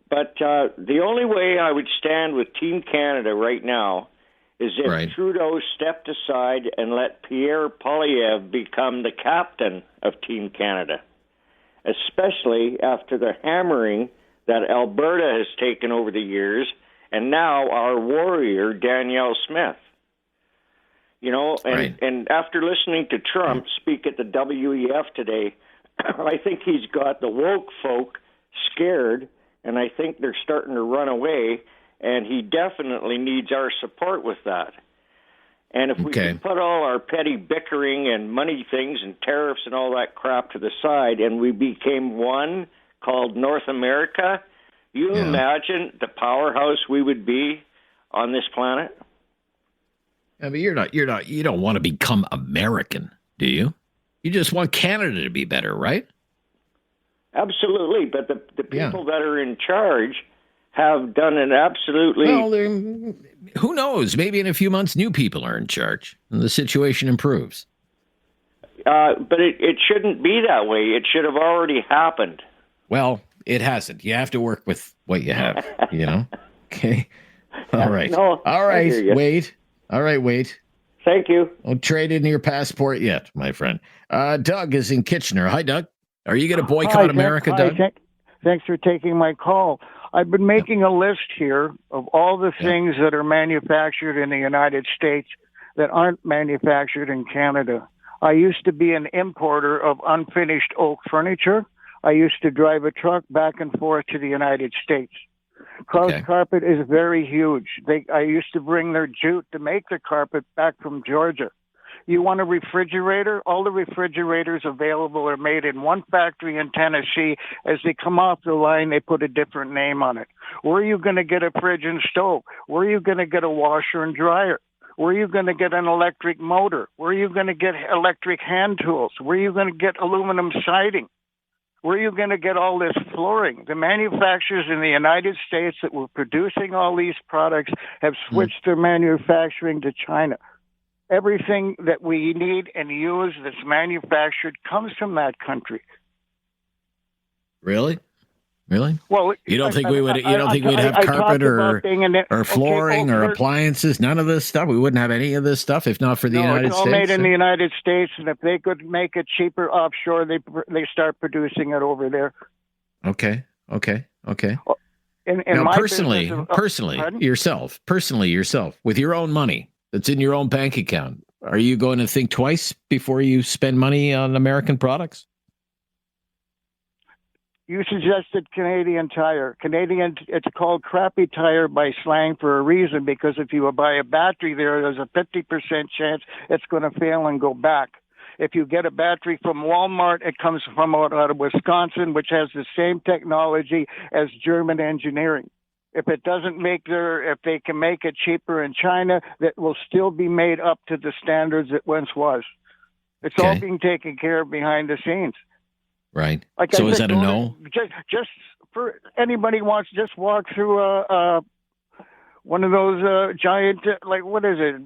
But the only way I would stand with Team Canada right now is if Trudeau stepped aside and let Pierre Poilievre become the captain of Team Canada, especially after the hammering that Alberta has taken over the years, and now our warrior, Danielle Smith. And after listening to Trump speak at the WEF today, I think he's got the woke folk scared, and I think they're starting to run away, and he definitely needs our support with that. And if we can put all our petty bickering and money things and tariffs and all that crap to the side, and we became one called North America, you imagine the powerhouse we would be on this planet? I mean, you don't want to become American, do you? You just want Canada to be better, right? Absolutely, but the people that are in charge have done an absolutely... Well, who knows? Maybe in a few months, new people are in charge, and the situation improves. But it shouldn't be that way. It should have already happened. Well, it hasn't. You have to work with what you have, Okay? All right. No, all right, Wade. All right, Wade. Thank you. Don't trade in your passport yet, my friend. Doug is in Kitchener. Hi, Doug. Are you going to boycott America, Doug? Thanks for taking my call. I've been making a list here of all the things that are manufactured in the United States that aren't manufactured in Canada. I used to be an importer of unfinished oak furniture. I used to drive a truck back and forth to the United States. Krauss Carpet is very huge. I used to bring their jute to make the carpet back from Georgia. You want a refrigerator? All the refrigerators available are made in one factory in Tennessee. As they come off the line, they put a different name on it. Where are you going to get a fridge and stove? Where are you going to get a washer and dryer? Where are you going to get an electric motor? Where are you going to get electric hand tools? Where are you going to get aluminum siding? Where are you going to get all this flooring? The manufacturers in the United States that were producing all these products have switched their manufacturing to China. Everything that we need and use that's manufactured comes from that country. Really? Well, you don't think we would? You don't think we'd have carpet or flooring or appliances? None of this stuff. We wouldn't have any of this stuff if not for the United States. It's all made in the United States, and if they could make it cheaper offshore, they start producing it over there. Okay. In now, my personally, pardon? yourself, with your own money that's in your own bank account, are you going to think twice before you spend money on American products? You suggested Canadian Tire. It's called crappy tire by slang for a reason, because if you buy a battery there's a 50% chance it's going to fail and go back. If you get a battery from Walmart, it comes from out of Wisconsin, which has the same technology as German engineering. If it doesn't if they can make it cheaper in China, that will still be made up to the standards it once was. It's all being taken care of behind the scenes. Right. So is that a no? Just for anybody wants, just walk through one of those giant, like, what is it?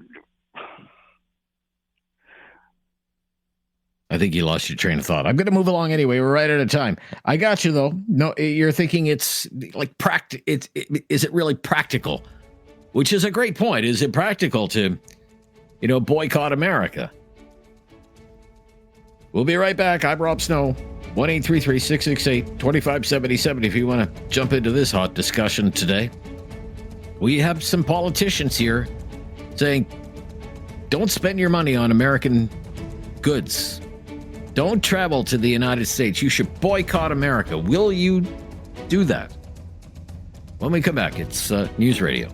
I think you lost your train of thought. I'm going to move along anyway. We're right out of time. I got you, though. No, you're thinking it's like is it really practical? Which is a great point. Is it practical to, boycott America? We'll be right back. I'm Rob Snow. 1-833-668-2577 if you want to jump into this hot discussion today. We have some politicians here saying, don't spend your money on American goods. Don't travel to the United States. You should boycott America. Will you do that? When we come back, it's News Radio.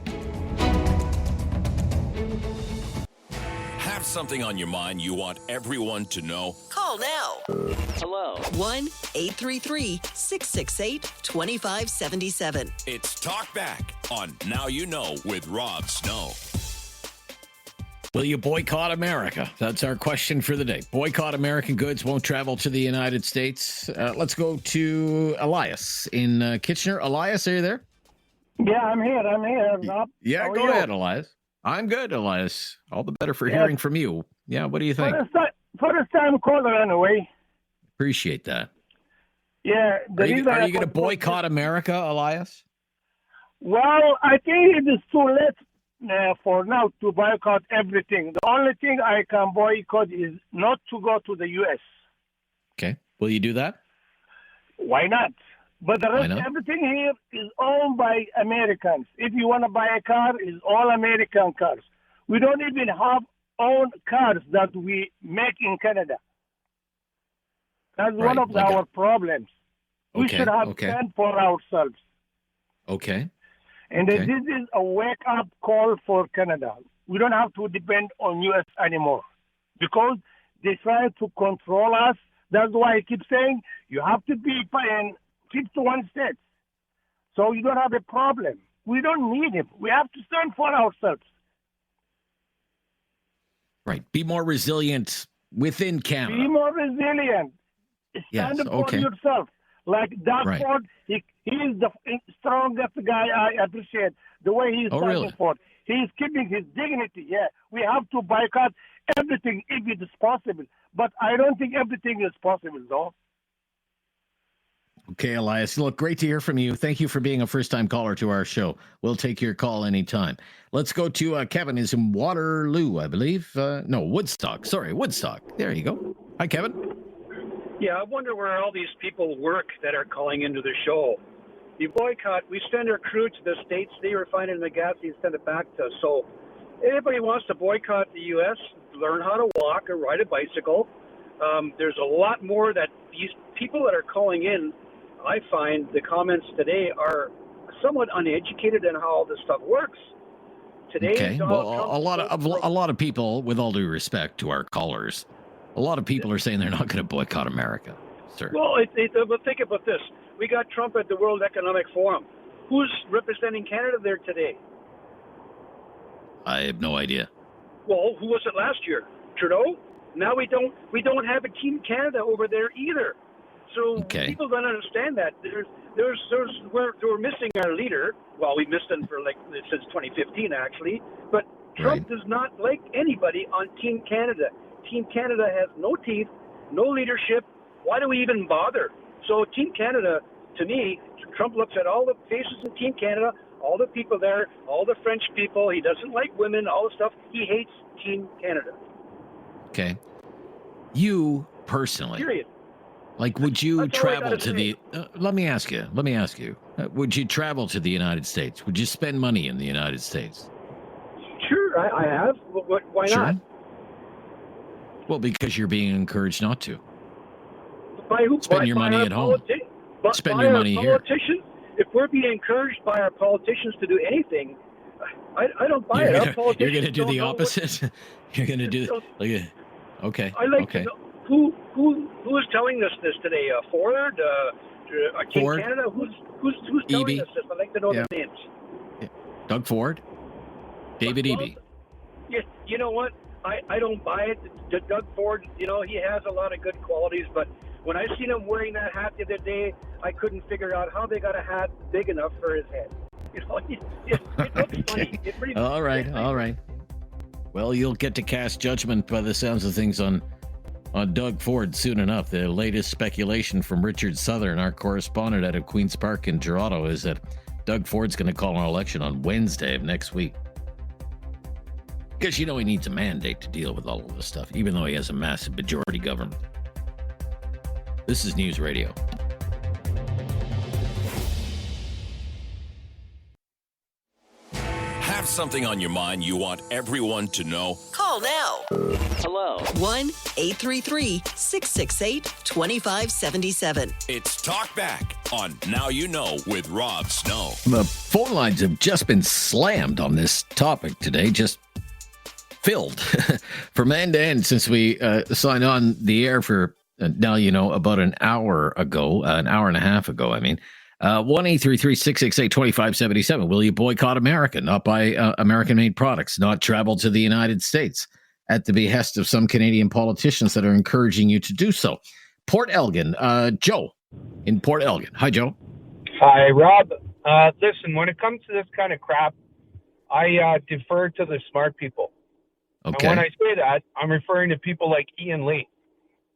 Have something on your mind you want everyone to know? Call now. Hello. 1-833-668-2577. It's Talk Back on Now You Know with Rob Snow. Will you boycott America? That's our question for the day. Boycott American goods, won't travel to the United States. Let's go to Elias in Kitchener. Elias, are you there? Yeah, I'm here. Rob. Yeah, go ahead, Elias. I'm good, Elias. All the better for hearing from you. Yeah, what do you think? First time caller anyway. Appreciate that. Yeah. Are you going to boycott America, Elias? Well, I think it is too late for now to boycott everything. The only thing I can boycott is not to go to the U.S. Okay. Will you do that? Why not? But the rest, everything here is owned by Americans. If you want to buy a car, it's all American cars. We don't even have own cars that we make in Canada. That's one of our problems. We should have stand for ourselves. Okay. And this is a wake-up call for Canada. We don't have to depend on U.S. anymore because they try to control us. That's why I keep saying you have to be in 51 states. So you don't have a problem. We don't need him. We have to stand for ourselves. Right. Be more resilient within Canada. Be more resilient. Stand up for yourself. Like Doug Ford, he is the strongest guy I appreciate. The way he's standing for. He's keeping his dignity. Yeah, we have to boycott everything if it is possible. But I don't think everything is possible, though. Okay, Elias. Look, great to hear from you. Thank you for being a first-time caller to our show. We'll take your call anytime. Let's go to Kevin. Is in Waterloo, I believe. No, Woodstock. Sorry, Woodstock. There you go. Hi, Kevin. Yeah, I wonder where all these people work that are calling into the show. You boycott, we send our crew to the States, they refine it in the gas, you send it back to us. So anybody wants to boycott the U.S., learn how to walk or ride a bicycle. There's a lot more that these people that are calling in, I find the comments today are somewhat uneducated in how all this stuff works. Today, a lot of people, with all due respect to our callers, a lot of people are saying they're not going to boycott America, sir. Well, but think about this. We got Trump at the World Economic Forum. Who's representing Canada there today? I have no idea. Well, who was it last year? Trudeau? Now we don't have a Team Canada over there either. So people don't understand that. We're missing our leader. Well, we missed him for since 2015 actually. But Trump does not like anybody on Team Canada. Team Canada has no teeth, no leadership. Why do we even bother? So Team Canada, to me, Trump looks at all the faces in Team Canada, all the people there, all the French people. He doesn't like women, all the stuff. He hates Team Canada. Okay. You personally. Period. Like, would you travel to the... let me ask you. Would you travel to the United States? Would you spend money in the United States? Sure, I have. Why not? Well, because you're being encouraged not to. By who? Spend your money at home. Spend your money here. If we're being encouraged by our politicians to do anything, I don't buy it. You're going to do the opposite? You're going to do... Okay. I like to know who is telling us this today? Ford? Team Canada? Who's telling us this? I'd like to know their names. Yeah. Doug Ford? David Eby? Yeah, you know what? I don't buy it. Doug Ford, he has a lot of good qualities, but when I seen him wearing that hat the other day, I couldn't figure out how they got a hat big enough for his head. It looks funny. It really All right. Well, you'll get to cast judgment by the sounds of things on Doug Ford soon enough. The latest speculation from Richard Southern, our correspondent out of Queen's Park in Toronto, is that Doug Ford's going to call an election on Wednesday of next week. Because, he needs a mandate to deal with all of this stuff, even though he has a massive majority government. This is News Radio. Have something on your mind you want everyone to know? Call now. Hello. 1-833-668-2577. It's Talk Back on Now You Know with Rob Snow. The phone lines have just been slammed on this topic today, just filled from end to end since we signed on the air for Now You Know about an hour and a half ago, I mean. 1-833-668-2577. Will you boycott America? Not buy American-made products, not travel to the United States at the behest of some Canadian politicians that are encouraging you to do so. Port Elgin, Joe in Port Elgin. Hi, Joe. Hi, Rob. Listen, when it comes to this kind of crap, I defer to the smart people. Okay. And when I say that, I'm referring to people like Ian Lee.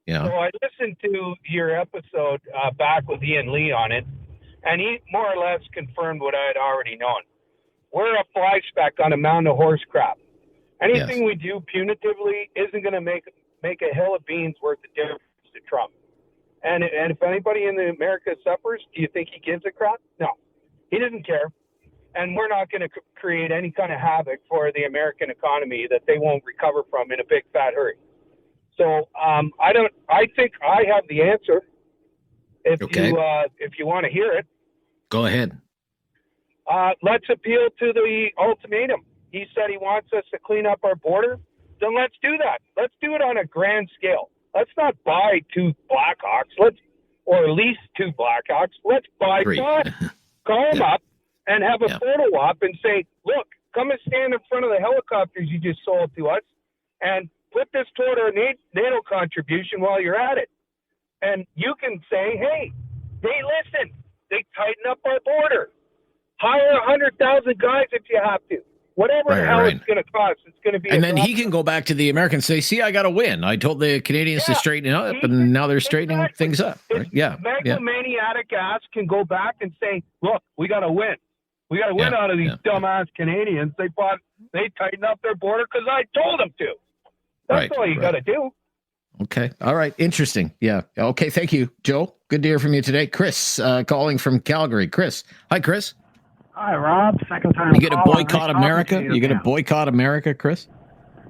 Yeah. So I listened to your episode back with Ian Lee on it, and he more or less confirmed what I had already known. We're a fly speck on a mound of horse crap. Anything we do punitively isn't going to make a hill of beans worth of difference to Trump. And if anybody in America suffers, do you think he gives a crap? No, he doesn't care. And we're not going to create any kind of havoc for the American economy that they won't recover from in a big fat hurry. So I think I have the answer. If you want to hear it, go ahead. Let's appeal to the ultimatum. He said he wants us to clean up our border. Then let's do that. Let's do it on a grand scale. Let's not buy 2 Blackhawks. Or lease 2 Blackhawks. Let's buy 5. Call them up and have a photo op and say, look, come and stand in front of the helicopters you just sold to us and put this toward our NATO contribution while you're at it. And you can say, hey, listen, they tighten up our border. Hire 100,000 guys if you have to. Whatever the hell it's going to cost, it's going to be. And then he can go back to the Americans and say, see, I got to win. I told the Canadians to straighten it up, and now they're straightening things up. Right? Megalomaniac ass can go back and say, look, we got to win. We got to win out of these dumbass Canadians. They tightened up their border because I told them to. That's all you got to do. Okay. All right. Interesting. Yeah. Okay. Thank you, Joe. Good to hear from you today. Chris, calling from Calgary. Chris. Hi, Chris. Hi, Rob. Second time. You going to boycott America? You going to boycott America, Chris?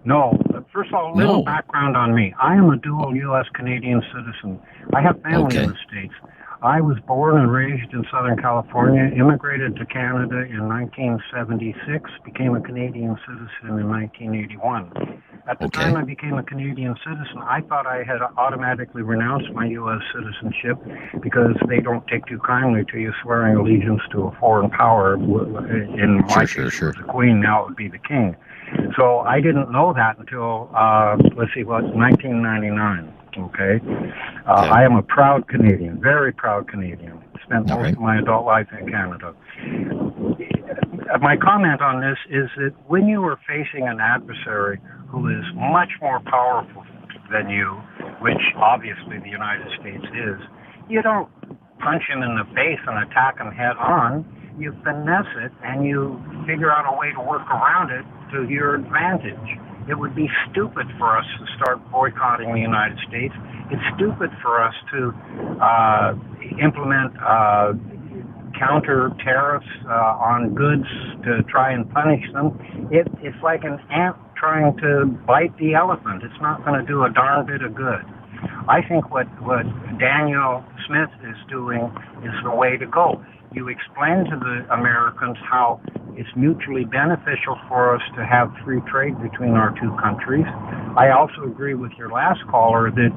No. First of all, a little background on me. I am a dual U.S. Canadian citizen. I have family in the States. I was born and raised in Southern California, immigrated to Canada in 1976, became a Canadian citizen in 1981. At the time I became a Canadian citizen, I thought I had automatically renounced my U.S. citizenship because they don't take too kindly to you swearing allegiance to a foreign power. In my case, it was the Queen, now it would be the King. So I didn't know that until, 1999. Okay. I am a proud Canadian, very proud Canadian. Spent most of my adult life in Canada. My comment on this is that when you are facing an adversary who is much more powerful than you, which obviously the United States is, you don't punch him in the face and attack him head on. You finesse it and you figure out a way to work around it to your advantage. It would be stupid for us to start boycotting the United States. It's stupid for us to implement counter tariffs on goods to try and punish them. It's like an ant trying to bite the elephant. It's not going to do a darn bit of good. I think what Daniel Smith is doing is the way to go. You explain to the Americans how it's mutually beneficial for us to have free trade between our two countries. I also agree with your last caller that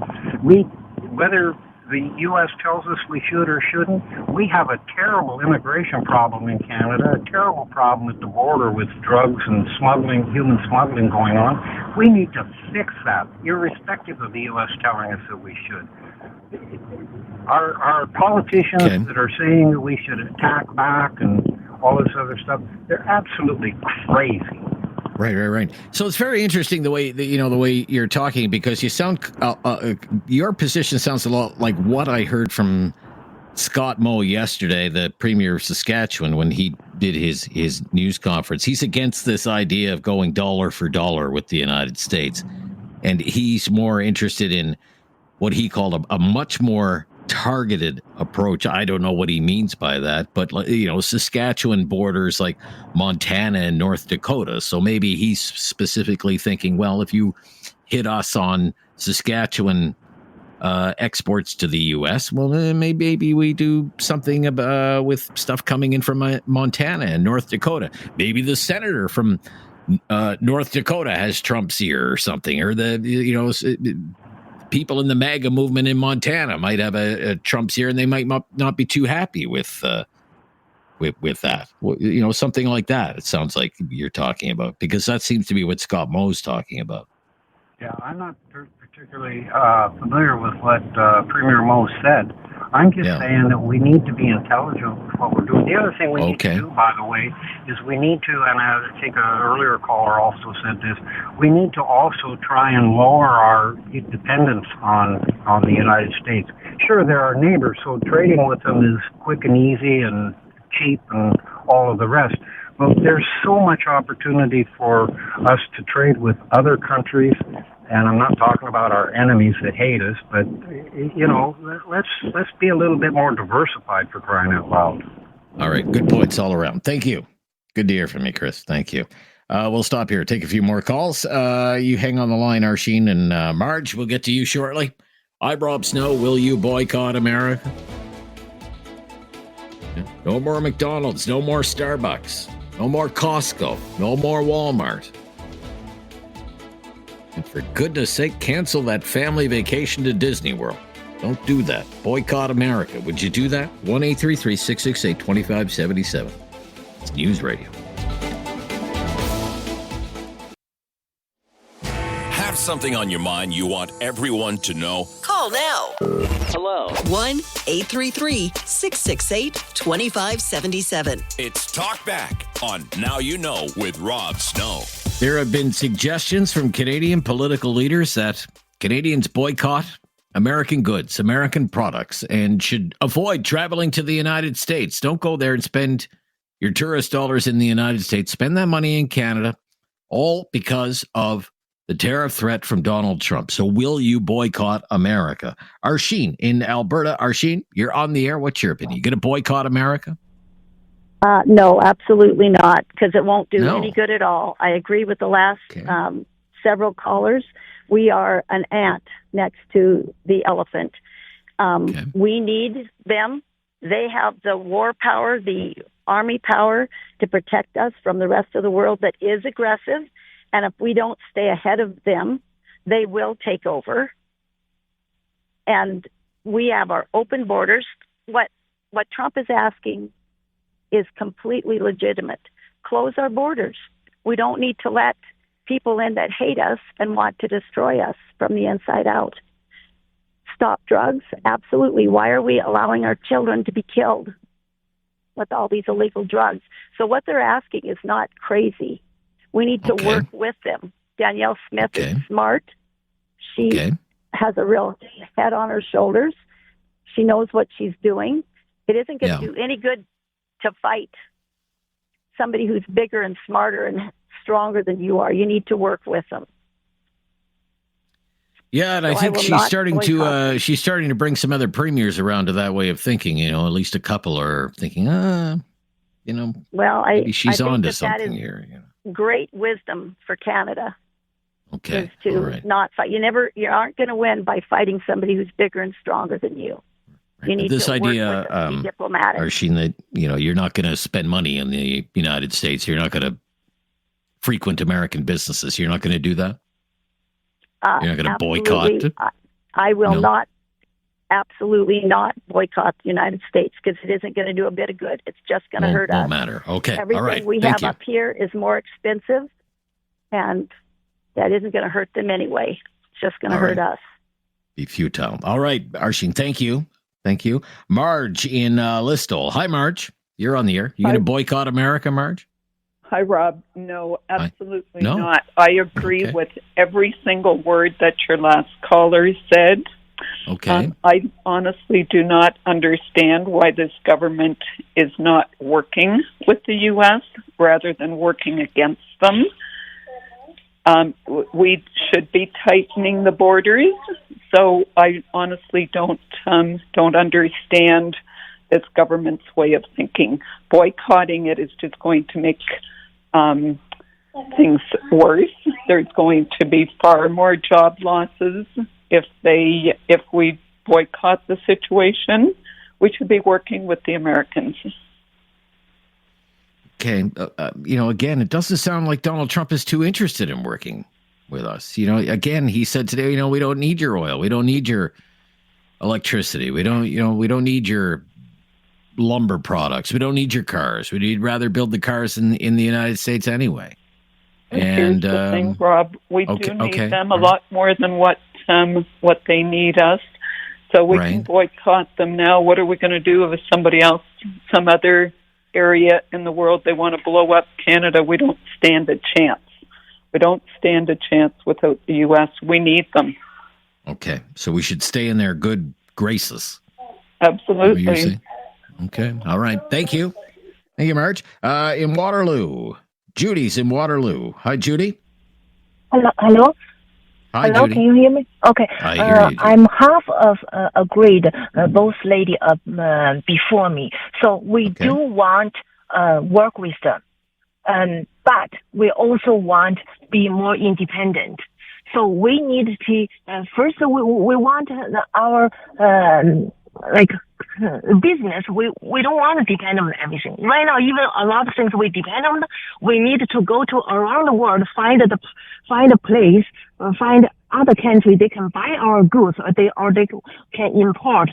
whether the U.S. tells us we should or shouldn't, we have a terrible immigration problem in Canada, a terrible problem at the border with drugs and smuggling, human smuggling going on. We need to fix that, irrespective of the U.S. telling us that we should. Our politicians that are saying that we should attack back and all this other stuff. They're absolutely crazy. Right. So it's very interesting the way you're talking, because you sound your position sounds a lot like what I heard from Scott Moe yesterday, the Premier of Saskatchewan, when he did his news conference. He's against this idea of going dollar for dollar with the United States, and he's more interested in what he called a much more targeted approach. I don't know what he means by that, but Saskatchewan borders like Montana and North Dakota, so maybe he's specifically thinking, well, if you hit us on Saskatchewan exports to the U.S., well, maybe we do something with stuff coming in from Montana and North Dakota. Maybe the senator from North Dakota has Trump's ear or something, or people in the MAGA movement in Montana might have a Trump's ear, and they might not be too happy with that. Something like that. It sounds like you're talking about, because that seems to be what Scott Moe's talking about. Yeah, I'm not particularly familiar with what Premier Moe said. I'm just saying that we need to be intelligent with what we're doing. The other thing we need to do, by the way, is we need to, and I think an earlier caller also said this, we need to also try and lower our dependence on the United States. Sure, they're our neighbors, so trading with them is quick and easy and cheap and all of the rest. But there's so much opportunity for us to trade with other countries. And I'm not talking about our enemies that hate us, but, let's be a little bit more diversified, for crying out loud. All right. Good points all around. Thank you. Good to hear from you, Chris. Thank you. We'll stop here. Take a few more calls. You hang on the line, Arsheen, and Marge, we'll get to you shortly. I'm Rob Snow. Will you boycott America? No more McDonald's. No more Starbucks. No more Costco. No more Walmart. And for goodness sake, cancel that family vacation to Disney World. Don't do that. Boycott America. Would you do that? 1-833-668-2577. It's News Radio. Have something on your mind you want everyone to know? Call now. Hello. 1-833-668-2577. It's Talk Back on Now You Know with Rob Snow. There have been suggestions from Canadian political leaders that Canadians boycott American goods, American products, and should avoid traveling to the United States. Don't go there and spend your tourist dollars in the United States. Spend that money in Canada, all because of the tariff threat from Donald Trump. So will you boycott America? Arsheen in Alberta. Arsheen, you're on the air. What's your opinion? You going to boycott America? No, absolutely not, because it won't do any good at all. I agree with the last several callers. We are an ant next to the elephant. We need them. They have the war power, the army power to protect us from the rest of the world that is aggressive. And if we don't stay ahead of them, they will take over. And we have our open borders. What Trump is asking is completely legitimate. Close our borders. We don't need to let people in that hate us and want to destroy us from the inside out. Stop drugs? Absolutely. Why are we allowing our children to be killed with all these illegal drugs? So what they're asking is not crazy. We need to work with them. Danielle Smith is smart. She has a real head on her shoulders. She knows what she's doing. It isn't going to do any good to fight somebody who's bigger and smarter and stronger than you are. You need to work with them. Yeah, and I think she's starting to bring some other premiers around to that way of thinking. At least a couple are thinking, well, maybe she's on to something here. Great wisdom for Canada. Okay, is to not fight. You aren't going to win by fighting somebody who's bigger and stronger than you. You need this to idea, work with them, be diplomatic. Arsheen, that you're not going to spend money in the United States. You're not going to frequent American businesses. You're not going to do that. You're not going to boycott. I will not. Absolutely not boycott the United States, because it isn't going to do a bit of good. It's just going to hurt us. Won't matter. Okay. Everything all right. we Thank have up here is more expensive, and that isn't going to hurt them anyway. It's just going to hurt us. Be futile. All right, Arsheen, thank you. Thank you. Marge in Listowel. Hi, Marge. You're on the air. You going to boycott America, Marge? Hi, Rob. No, absolutely No? not. I agree Okay. with every single word that your last caller said. Okay. I honestly do not understand why this government is not working with the U.S. rather than working against them. We should be tightening the borders. So I honestly don't understand this government's way of thinking. Boycotting it is just going to make things worse. There's going to be far more job losses if we boycott the situation. We should be working with the Americans. Okay. Again, it doesn't sound like Donald Trump is too interested in working with us. Again, he said today, we don't need your oil. We don't need your electricity. We don't need your lumber products. We don't need your cars. We'd rather build the cars in the United States anyway. And here's the thing, Rob, we do need them a lot more than what they need us. So we can boycott them now. What are we going to do if somebody else, some other area in the world, they want to blow up Canada? We don't stand a chance. We don't stand a chance without the U.S. We need them. Okay, so we should stay in their good graces. Absolutely. Okay, all right. Thank you. Thank you, Marge. In Waterloo. Judy's in Waterloo. Hi, Judy. Hello. Hi, Hello, Judy. can you hear me? Okay. I hear you. I'm half of agreed, both lady before me. So we do want work with them, but we also want be more independent. So we need to first we want our business. We don't want to depend on everything. Right now, even a lot of things we depend on, we need to go to around the world, find a place, find other country they can buy our goods, or they can import,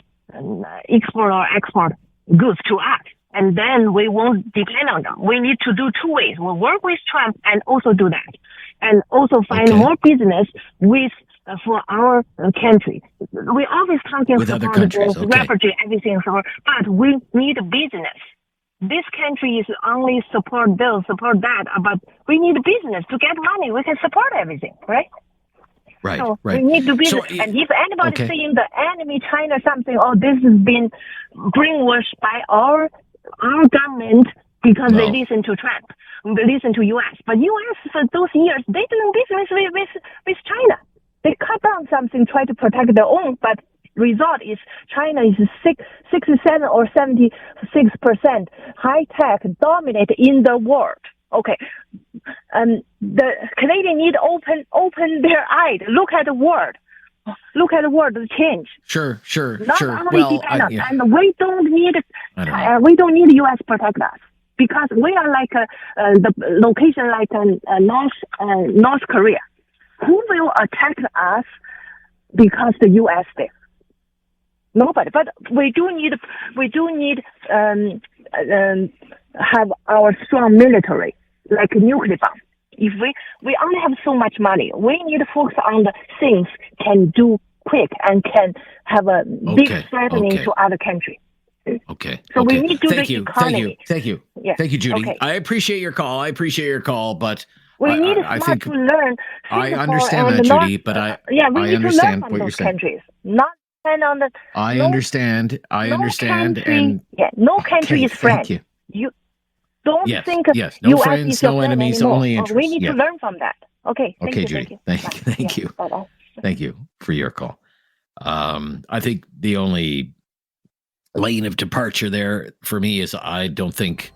export or export goods to us. And then we won't depend on them. We need to do two ways. We work with Trump and also do that. And also find more business with for our country. We always talking with about other countries, refugee, everything, but we need business. This country is only support this, support that, but we need business to get money. We can support everything, right? Right, so right. We need to business. So, and if anybody saying the enemy China something, this has been brainwashed by our government because they listen to Trump, they listen to U.S. But U.S. for those years, they doing business with China. They cut down something, try to protect their own, but result is China is 67 or 76% high tech dominate in the world. Okay, the Canadian need open their eyes, look at the world. Look at the world change. Sure. Not only depend on, and we don't need U.S. protect us because we are like the location like North Korea. Who will attack us because the U.S. there? Nobody. But we do need have our strong military like nuclear bomb. If we only have so much money, we need to focus on the things can do quick and can have a big threatening to other countries. Okay. So we need to do the economy. Thank you. Yeah. Thank you, Judy. Okay. I appreciate your call. But we need to learn. I understand that, Judy. But I understand what you're saying. Countries, not depend on the. I understand. And no country is friend. You don't think no US friends, is your no friend enemies, anymore. only interests. We need to learn from that. Okay. Okay, Judy. Thank you. Bye-bye. Thank you for your call. I think the only lane of departure there for me is I don't think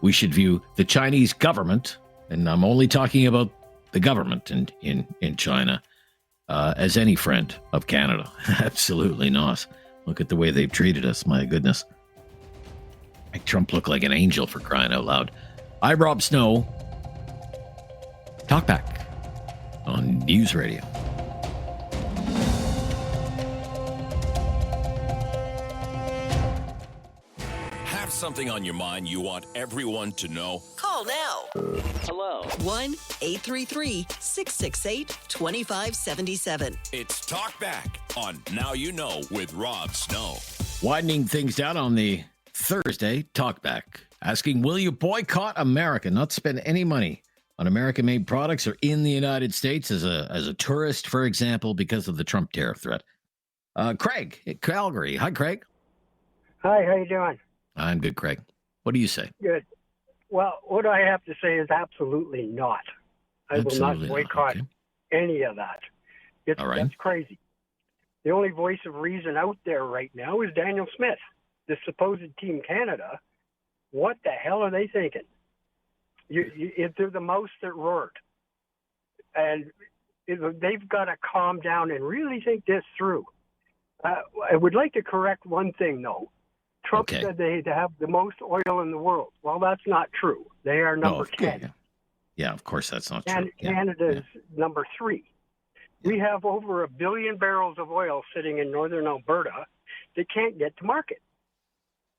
we should view the Chinese government, and I'm only talking about the government in China, as any friend of Canada. Absolutely not. Look at the way they've treated us. My goodness. Make Trump look like an angel, for crying out loud. I'm Rob Snow. Talk back on News Radio. Have something on your mind you want everyone to know? Call now. Hello. 1-833-668-2577. It's Talk Back on Now You Know with Rob Snow. Winding things down on the Thursday Talkback asking, will you boycott America, not spend any money on American-made products or in the United States as a tourist, for example, because of the Trump tariff threat? Craig at Calgary. Hi, Craig. Hi, how you doing? I'm good, Craig. What do you say? Good. Well, what I have to say is absolutely not. I will not boycott any of that. All right. That's crazy. The only voice of reason out there right now is Daniel Smith, the supposed Team Canada. What the hell are they thinking? They're the mouse that roared. And they've got to calm down and really think this through. I would like to correct one thing, though. Trump said they have the most oil in the world. Well, that's not true. They are number 10. Yeah, of course that's not true. And Canada's number 3. We have over 1 billion barrels of oil sitting in northern Alberta that can't get to market.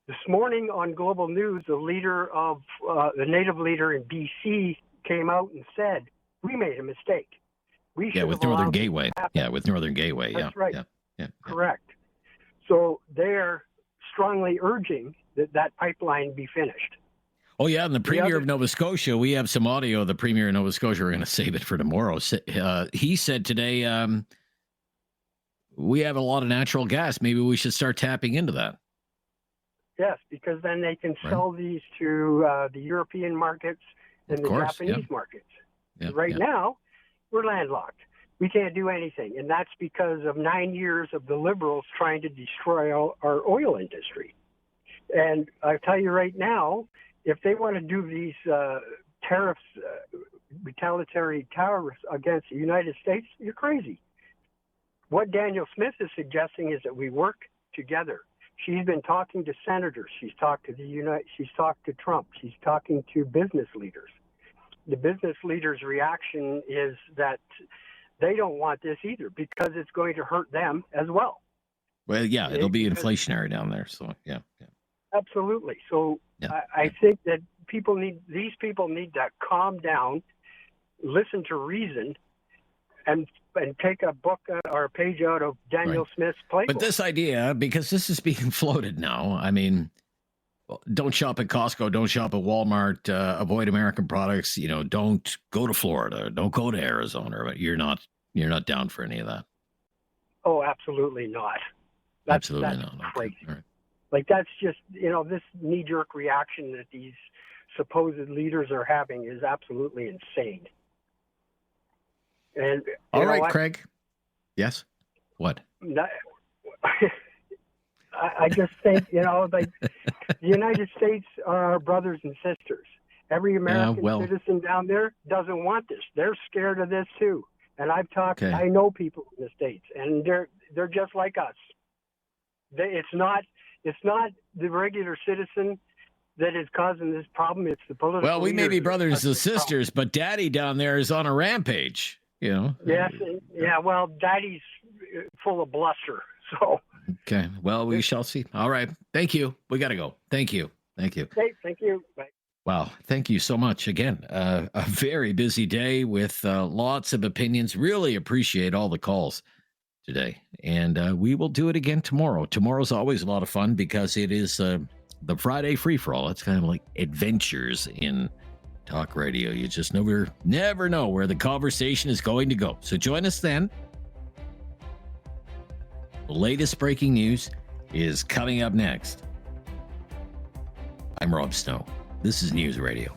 This morning on Global News, the native leader in BC came out and said, we made a mistake. With Northern Gateway. Yeah, with Northern Gateway. That's right. Yeah. Correct. So they're strongly urging that pipeline be finished. Oh, yeah, and the Premier of Nova Scotia, we have some audio of the Premier of Nova Scotia. We're going to save it for tomorrow. He said today, we have a lot of natural gas. Maybe we should start tapping into that. Yes, because then they can sell these to the European markets and the Japanese markets. Right now, we're landlocked. We can't do anything, and that's because of 9 years of the Liberals trying to destroy our oil industry. And I tell you right now, if they want to do these tariffs, retaliatory tariffs against the United States, you're crazy. What Daniel Smith is suggesting is that we work together. She's been talking to senators. She's talked to she's talked to Trump. She's talking to business leaders. The business leaders' reaction is that they don't want this either because it's going to hurt them as well. Well, yeah, it'll be inflationary down there. So, yeah. Absolutely. So I think that these people need to calm down, listen to reason, and take a book or a page out of Daniel Smith's playbook. But this idea, because this is being floated now, I mean, don't shop at Costco, don't shop at Walmart, avoid American products, don't go to Florida, don't go to Arizona. You're not down for any of that. Oh, absolutely not. That's not. Crazy. Okay. Right. Like, that's just, this knee-jerk reaction that these supposed leaders are having is absolutely insane. And all right, Craig. Yes. What? I just think, like, the United States are our brothers and sisters. Every American citizen down there doesn't want this. They're scared of this too. And I've talked. I know people in the States, and they're just like us. It's not the regular citizen that is causing this problem. It's the political. Well, we may be brothers and sisters, but Daddy down there is on a rampage. Yes, yeah. Well, Daddy's full of bluster. So. Okay. Well, we shall see. All right. Thank you. We got to go. Thank you. Okay. Thank you. Bye. Wow. Thank you so much. Again, a very busy day with lots of opinions. Really appreciate all the calls today. And we will do it again tomorrow. Tomorrow's always a lot of fun because it is the Friday free-for-all. It's kind of like adventures in talk radio. You just never know where the conversation is going to go. So join us then. The latest breaking news is coming up next. I'm Rob Snow. This is News Radio.